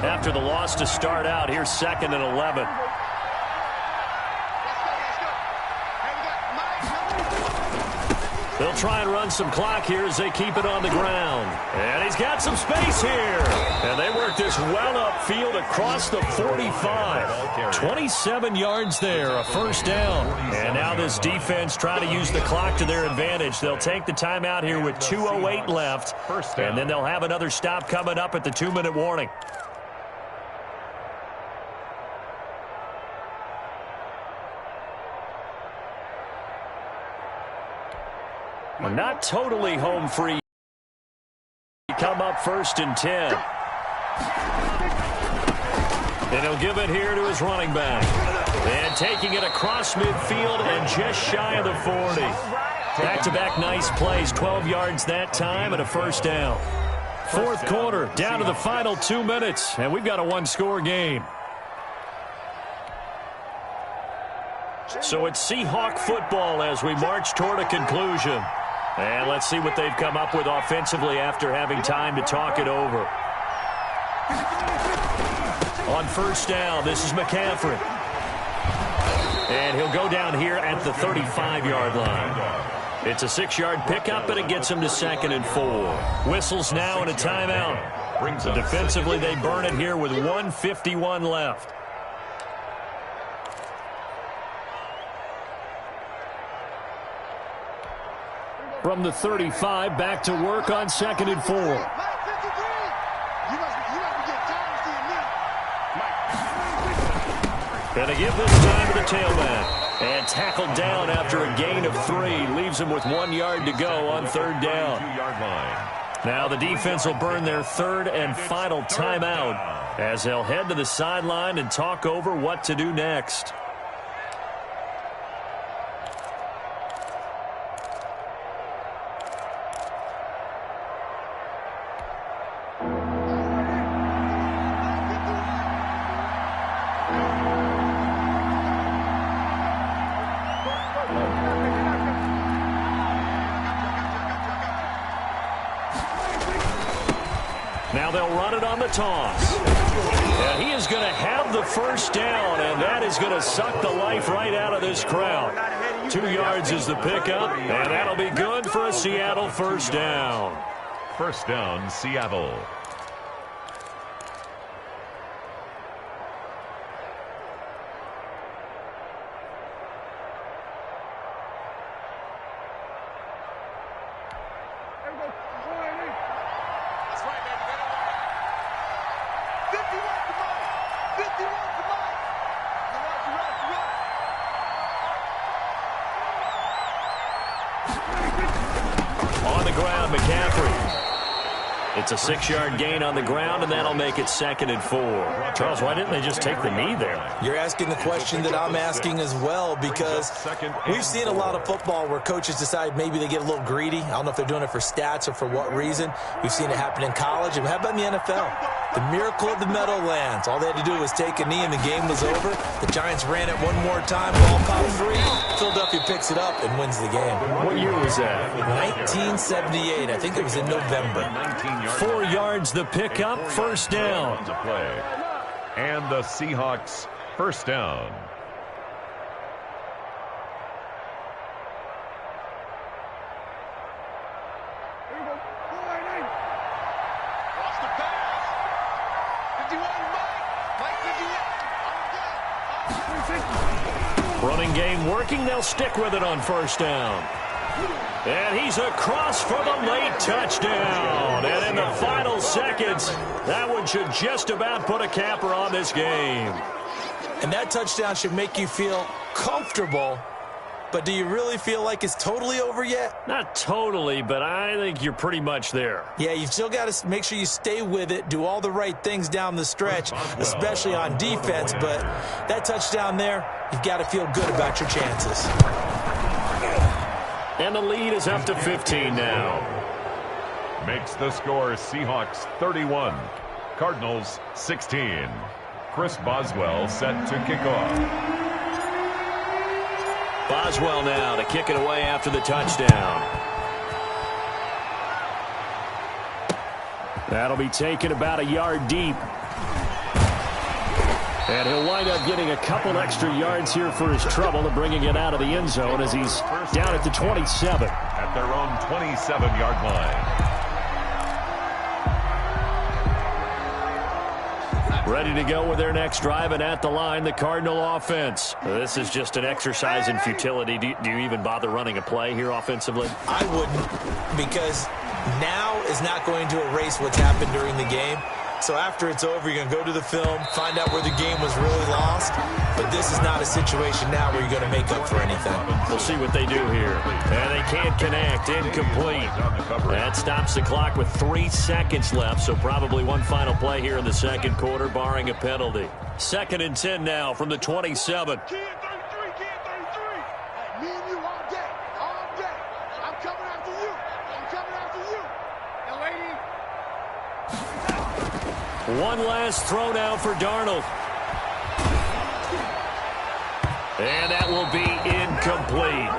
Speaker 2: After the loss to start out, here's 2nd and 11. They'll try and run some clock here as they keep it on the ground. And he's got some space here. And they work with this well upfield across the 45. 27 yards there, a first down. And now this defense trying to use the clock to their advantage. They'll take the timeout here with 2:08 left. And then they'll have another stop coming up at the 2-minute warning. Not totally home free. Come up 1st and 10. And he'll give it here to his running back. And taking it across midfield and just shy of the 40. Back-to-back nice plays, 12 yards that time and a first down. Fourth quarter, down to the final 2 minutes, and we've got a one-score game. So it's Seahawk football as we march toward a conclusion. And let's see what they've come up with offensively after having time to talk it over. On first down, this is McCaffrey. And he'll go down here at the 35-yard line. It's a 6-yard pickup, and it gets him to 2nd and 4. Whistles now and a timeout. So defensively, they burn it here with 1:51 left. From the 35, back to work on 2nd and 4. And they give this time to the tailback. And tackled down after a gain of 3. Leaves him with 1 yard to go on 3rd down. Now the defense will burn their 3rd and final timeout as they'll head to the sideline and talk over what to do next. Now they'll run it on the toss. And he is going to have the first down, and that is going to suck the life right out of this crowd. 2 yards is the pickup, and that'll be good for a Seattle first down.
Speaker 4: First down, Seattle.
Speaker 2: It's a 6-yard gain on the ground, and that'll make it 2nd and 4. Charles, why didn't they just take the knee there?
Speaker 3: You're asking the question that I'm asking as well, because we've seen a lot of football where coaches decide maybe they get a little greedy. I don't know if they're doing it for stats or for what reason. We've seen it happen in college. And how about in the NFL? The miracle of the Meadowlands. All they had to do was take a knee, and the game was over. The Giants ran it one more time, ball popped free. Philadelphia picks it up and wins the game.
Speaker 2: What year was that?
Speaker 3: 1978. I think it was in November.
Speaker 2: 4 yards the pickup, first down.
Speaker 4: To play. And the Seahawks first down.
Speaker 2: Running game working. They'll stick with it on first down. And he's across for the late touchdown. And in the final seconds, that one should just about put a capper on this game.
Speaker 3: And that touchdown should make you feel comfortable. But do you really feel like it's totally over yet?
Speaker 2: Not totally, but I think you're pretty much there.
Speaker 3: Yeah, you've still got to make sure you stay with it, do all the right things down the stretch, especially on defense. But that touchdown there, you've got to feel good about your chances.
Speaker 2: And the lead is up to 15 now.
Speaker 4: Makes the score Seahawks 31, Cardinals 16. Chris Boswell set to kick off.
Speaker 2: Boswell now to kick it away after the touchdown. That'll be taken about a yard deep. And he'll wind up getting a couple extra yards here for his trouble and bringing it out of the end zone as he's down at the 27.
Speaker 4: At their own 27-yard line.
Speaker 2: Ready to go with their next drive, and at the line, the Cardinal offense. This is just an exercise in futility. Do you even bother running a play here offensively?
Speaker 3: I wouldn't, because now is not going to erase what's happened during the game. So after it's over, you're going to go to the film, find out where the game was really lost. But this is not a situation now where you're going to make up for anything.
Speaker 2: We'll see what they do here. And they can't connect. Incomplete. That stops the clock with 3 seconds left, so probably one final play here in the second quarter, barring a penalty. 2nd and 10 now from the 27.
Speaker 6: Key at 33, key at 33. Hey, me and you all day, all day. I'm coming after you. I'm coming after you. Now, lady.
Speaker 2: One last throw now for Darnold. And that will be incomplete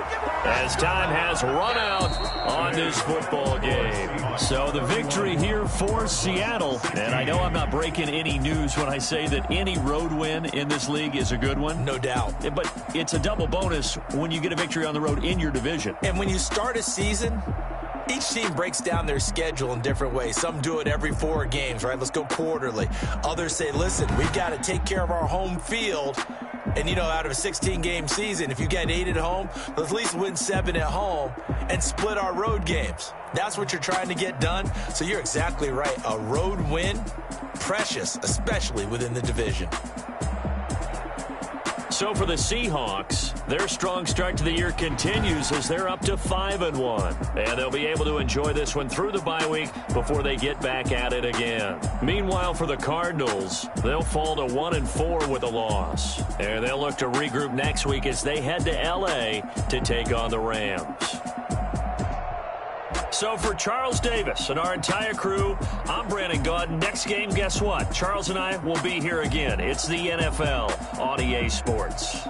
Speaker 2: as time has run out on this football game. So the victory here for Seattle. And I know I'm not breaking any news when I say that any road win in this league is a good one.
Speaker 3: No doubt.
Speaker 2: But it's a double bonus when you get a victory on the road in your division.
Speaker 3: And when you start a season, each team breaks down their schedule in different ways. Some do it every 4 games, right? Let's go quarterly. Others say, listen, we've got to take care of our home field. And, out of a 16-game season, if you get 8 at home, let's at least win 7 at home and split our road games. That's what you're trying to get done. So you're exactly right. A road win, precious, especially within the division.
Speaker 2: So for the Seahawks, their strong start to the year continues as they're up to 5-1. And they'll be able to enjoy this one through the bye week before they get back at it again. Meanwhile, for the Cardinals, they'll fall to 1-4 with a loss. And they'll look to regroup next week as they head to L.A. to take on the Rams. So for Charles Davis and our entire crew, I'm Brandon Gaudin. Next game, guess what? Charles and I will be here again. It's the NFL on EA Sports.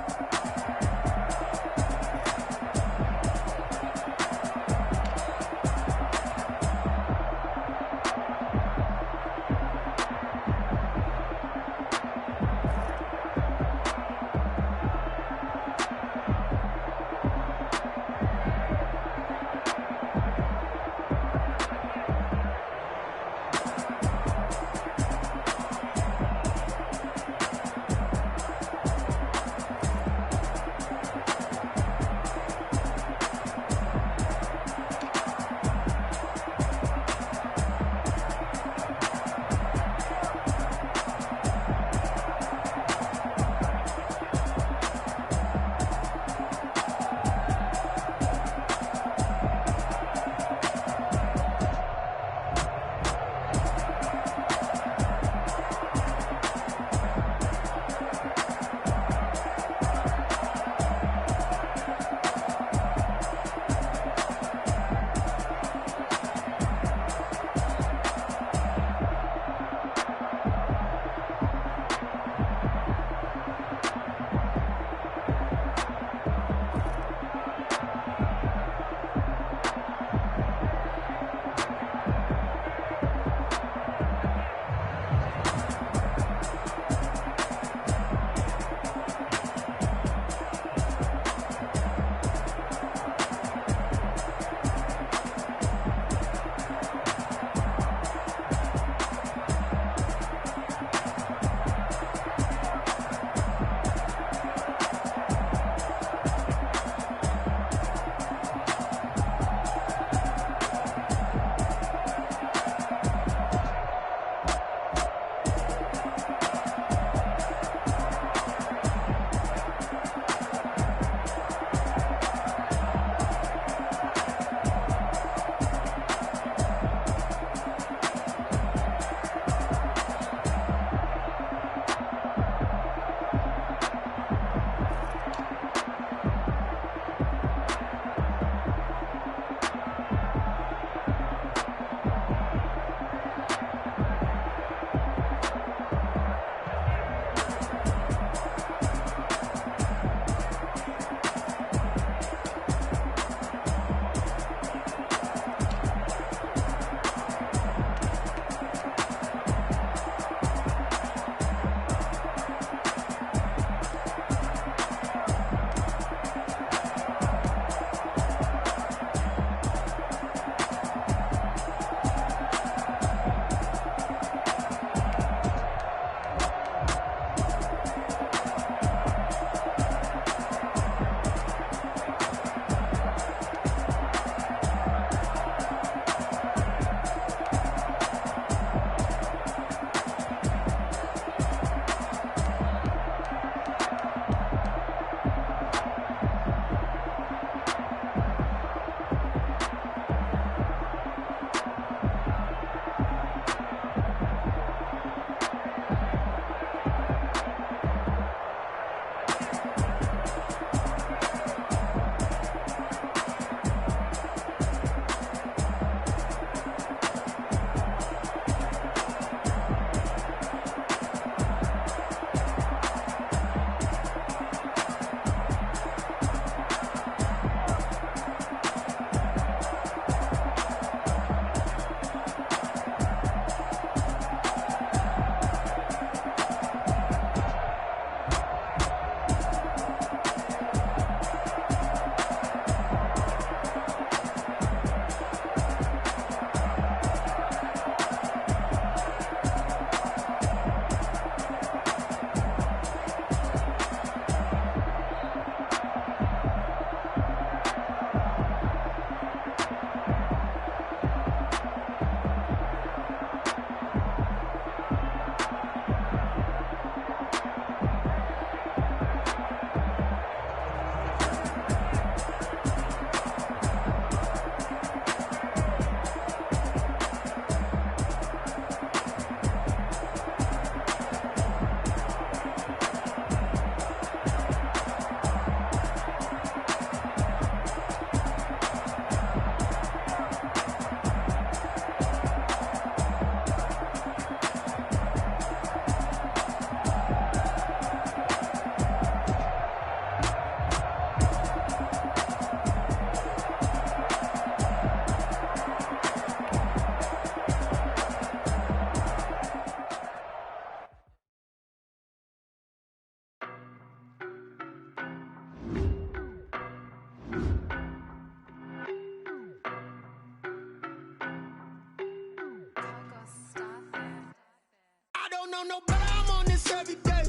Speaker 8: know no better, I'm on this every day.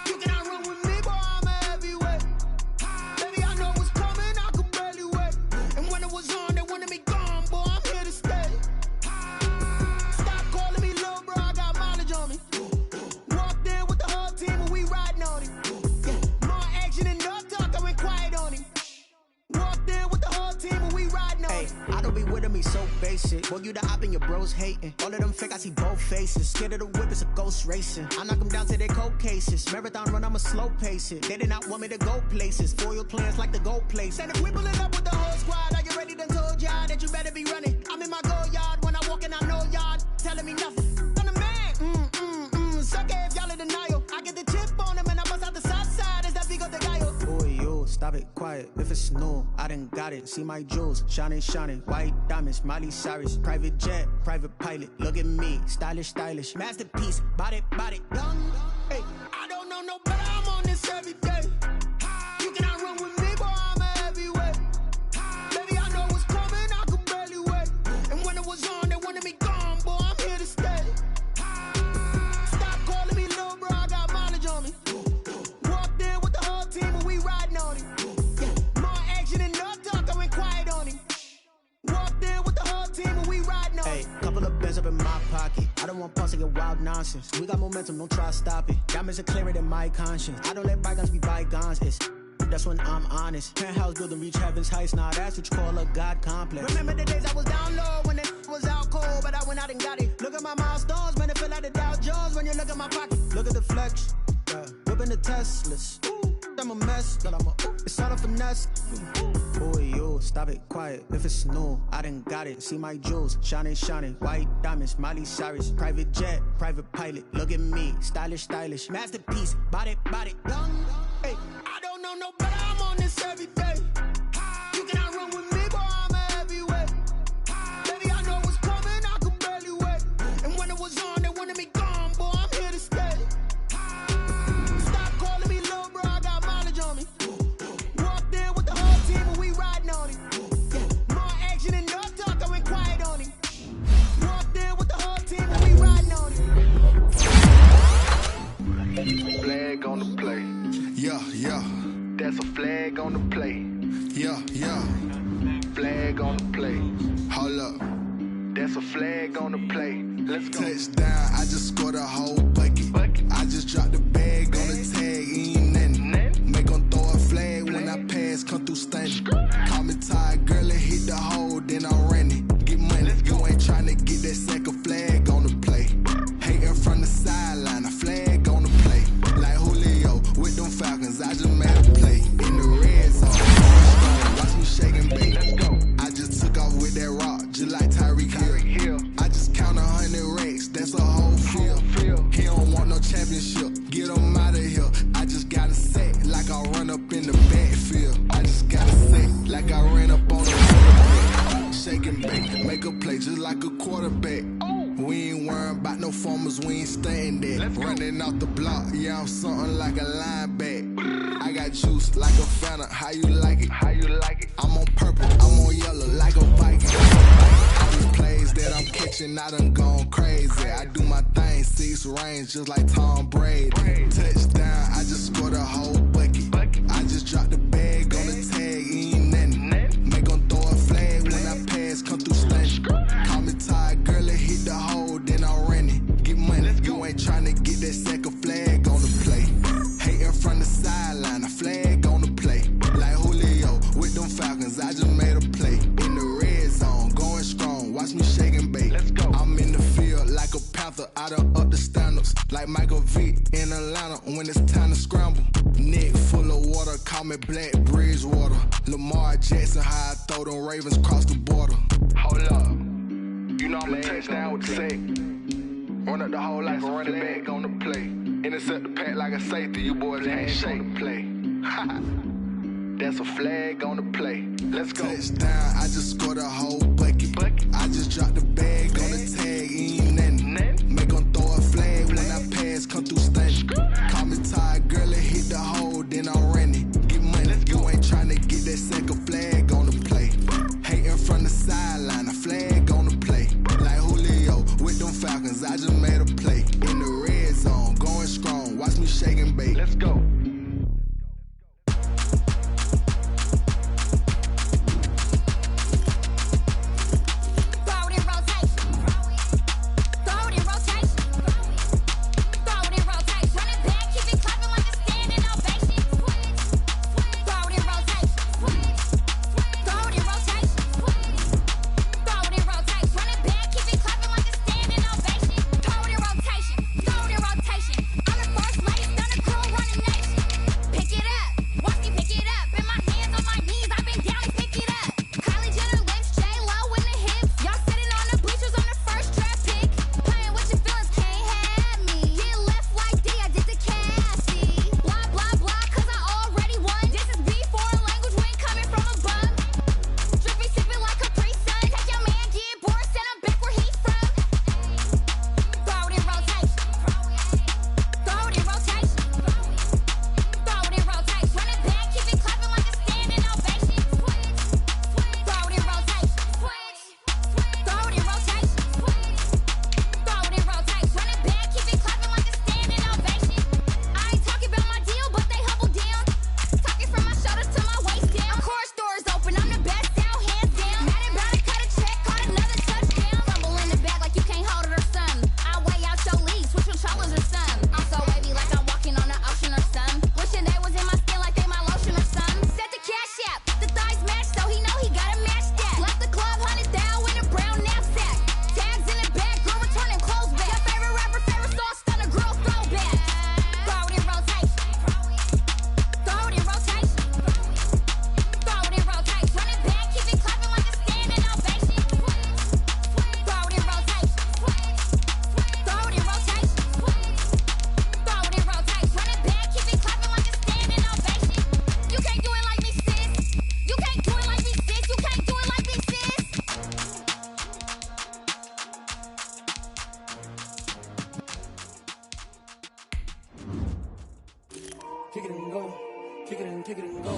Speaker 8: You cannot run with me, boy, I'm a heavyweight. Baby, I know what's coming, I could barely wait. And when it was on, they wanted me gone, boy, I'm here to stay. Stop calling me little bro, I got mileage on me. Walked in with the whole team and we riding on him. Yeah, more action and no talk, I went quiet on him. Walked in with the whole team and we riding on him.
Speaker 9: I don't be with him, he's so basic. Boy, you the op and your bros hating. All of them fake, I see both faces. Scared of the whip, it's a ghost racing. I knock them down to their cold cases. Marathon run, I'ma slow pace it. They did not want me to go places. Foil plans like the gold place. And if we pulling up with the whole squad, are you ready? Done told y'all that you better be running. I'm in my go yard when I walk in, I know y'all telling me nothing. I'm the man, suck it if y'all in denial. I get the chip on him and I bust out the south side. Is that Vigo de Gallo? Boy, yo, stop it, quiet. If it's new, I done got it. See my jewels, shining, shining. White diamonds, Miley Cyrus. Private jet, private pilot. Look at me, stylish, stylish. Masterpiece, body, young. Hey,
Speaker 8: I don't know no better, I'm on this every day. You cannot run with me, boy, I'm a heavyweight. Baby, I know what's coming, I could barely wait. And when it was on, they wanted me gone, boy, I'm here to stay. Stop calling me little bro, I got mileage on me. Walked in with the whole team and we riding on him. Yeah, more action and no talk, I went quiet on him. Walked in with the whole team and we riding on him.
Speaker 9: Couple of bands up in my pocket. I don't want pause to get wild nonsense. We got momentum, don't try to stop it. Diamonds are clearer than my conscience. I don't let bygones be bygones. That's when I'm honest. Penthouse building reach heaven's heights. Now that's what you call a God complex.
Speaker 8: Remember the days I was down low when it was out cold, but I went out and got it. Look at my milestones, man, it feel like the Dow Jones when you look at my pocket.
Speaker 9: Look at the flex, whipping the Teslas. I'm a mess, but I'm a it's all a finesse. Boy, yo, stop it, quiet. If it's new, I done got it. See my jewels, shining, shining. White diamonds, Miley Cyrus. Private jet, private pilot. Look at me, stylish, stylish. Masterpiece, body, young.
Speaker 8: Hey, I don't know no better, I'm on this every day. You cannot run with me, boy, I'm a heavyweight. Baby, I know what's coming, I could barely wait. And when it was on, they wanted me gone, boy, I'm here to stay. Stop calling me little bro, I got mileage on me. Walked in with the whole team and we riding on him. Yeah, more action and no talk, I went quiet on him. Walked in with the whole team and we riding on him.
Speaker 10: Flag on the play.
Speaker 11: Yeah.
Speaker 10: That's a flag on the play.
Speaker 11: Yeah.
Speaker 10: Flag on the play.
Speaker 11: Hold up.
Speaker 10: That's a flag on the play. Let's go.
Speaker 11: Touchdown, I just scored a whole bucket. I just dropped the bag on the tag, ain't nothing. Make 'em throw a flag when I pass, come through stunning. Call me tired, girl, it hit the hole, then I'm running. Get money, you ain't tryna get that second flag on the play. Hating from the sideline, a flag on the play. Like Julio with them Falcons, I just made a play. In the red zone, watch me shake and bake.
Speaker 10: Let's go.
Speaker 11: I just took off with that rock, just like Tyreek Hill. I just count 100 racks, that's a whole field. He don't want no championship, get him out of here. I just got a set, like I run up in the backfield. I just got a set, like I ran up on the quarterback. Shake and bake, make a play just like a quarterback. We ain't worrying about no formers, we ain't staying there. Running off the block, yeah, I'm something like a linebacker. I got juice like a Fanta, how you like it? I'm on purple, I'm on yellow like a Viking. All these plays that I'm catching, I done gone crazy. I do my thing, 6 range just like Tom Brady. Touchdown, I just scored a whole bucket. I just dropped the bag on the tag, ain't nothing. Make 'em throw a flag when I pass, come through stunning. Call me tired, girl, it hit the hole, then I'm running. Get money, you ain't tryna get that second flag on the play. Hating from the sideline, a flag on the play. Like Julio with them Falcons, I just made a play. In the red zone, going strong, watch me shake and bake. I'm in the field like a Panther, I done up the standards. Like Michael Vick in Atlanta when it's time to scramble. Neck full of water, call me Black Bridgewater. Lamar Jackson, how I throw them Ravens cross the border.
Speaker 10: Hold up. You know I'm a touchdown with the sack. Run up the whole like a running back on the play. Intercept the pack like a safety, you boys ain't shake the play. That's a flag on the play. Let's go.
Speaker 11: Touchdown, I just scored a whole bucket. I just dropped the bag on the tag, ain't nothing. Make 'em throw a flag when I pass, come through stunning. Call me tired, girl, it hit the hole, then I'm running. Get money, you ain't tryna get that second flag on the play. Hating from the sideline, a flag on the play. Like Julio with them Falcons, I just made a play. In the red shake and bake.
Speaker 10: Let's go.
Speaker 8: kick it and go, kick it and go.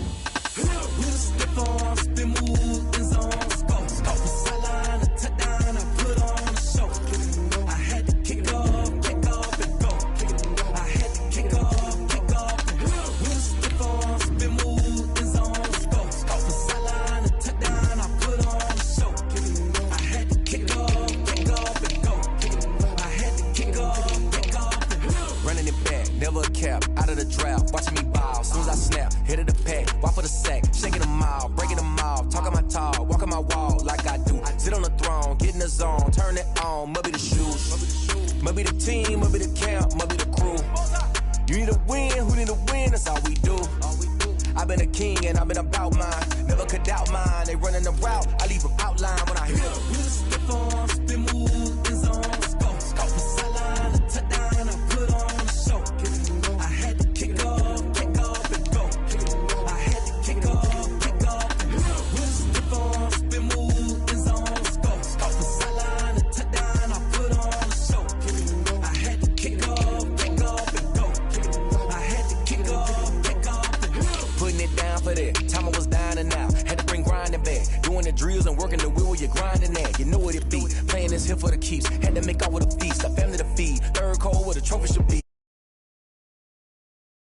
Speaker 8: With a stiff arm, spin move, in zone, go. Off the sideline, a touchdown, I put on a show. I had to kick off and go. I had to kick off and go. With a stiff arm, spin move, in zone, go. Off the sideline, a touchdown, I put on a show. I had to kick off and go. I had to kick off and go.
Speaker 12: Running it back, never a cap, out of the drought, watching me ball. Soon as I snap, hit of the pack, walk for the sack, shaking them out, breaking them off, talking my talk, walking my wall like I do. Sit on the throne, get in the zone, turn it on, must be the shoes, must be the team, must be the camp, must be the crew. You need a win, who need a win, that's all we do. I've been a king and I've been about mine, never could doubt mine. They running the route, I leave them outline when I hit them.
Speaker 8: With a stiff arm, spin move, in zone, go. Off the sideline, a touchdown, I put on a show. I had to kick off and go. I had to kick off and go. With a stiff arm, spin move, in zone, go. Off the sideline, a touchdown, I put on a show. I had to kick off and go. I had to kick off and go.
Speaker 12: Putting it down for that, time I was down and out, had to bring grinding back, doing the drills and working the wheel where you're grinding at, you know what it be, playing this here for the keeps, had to make off with a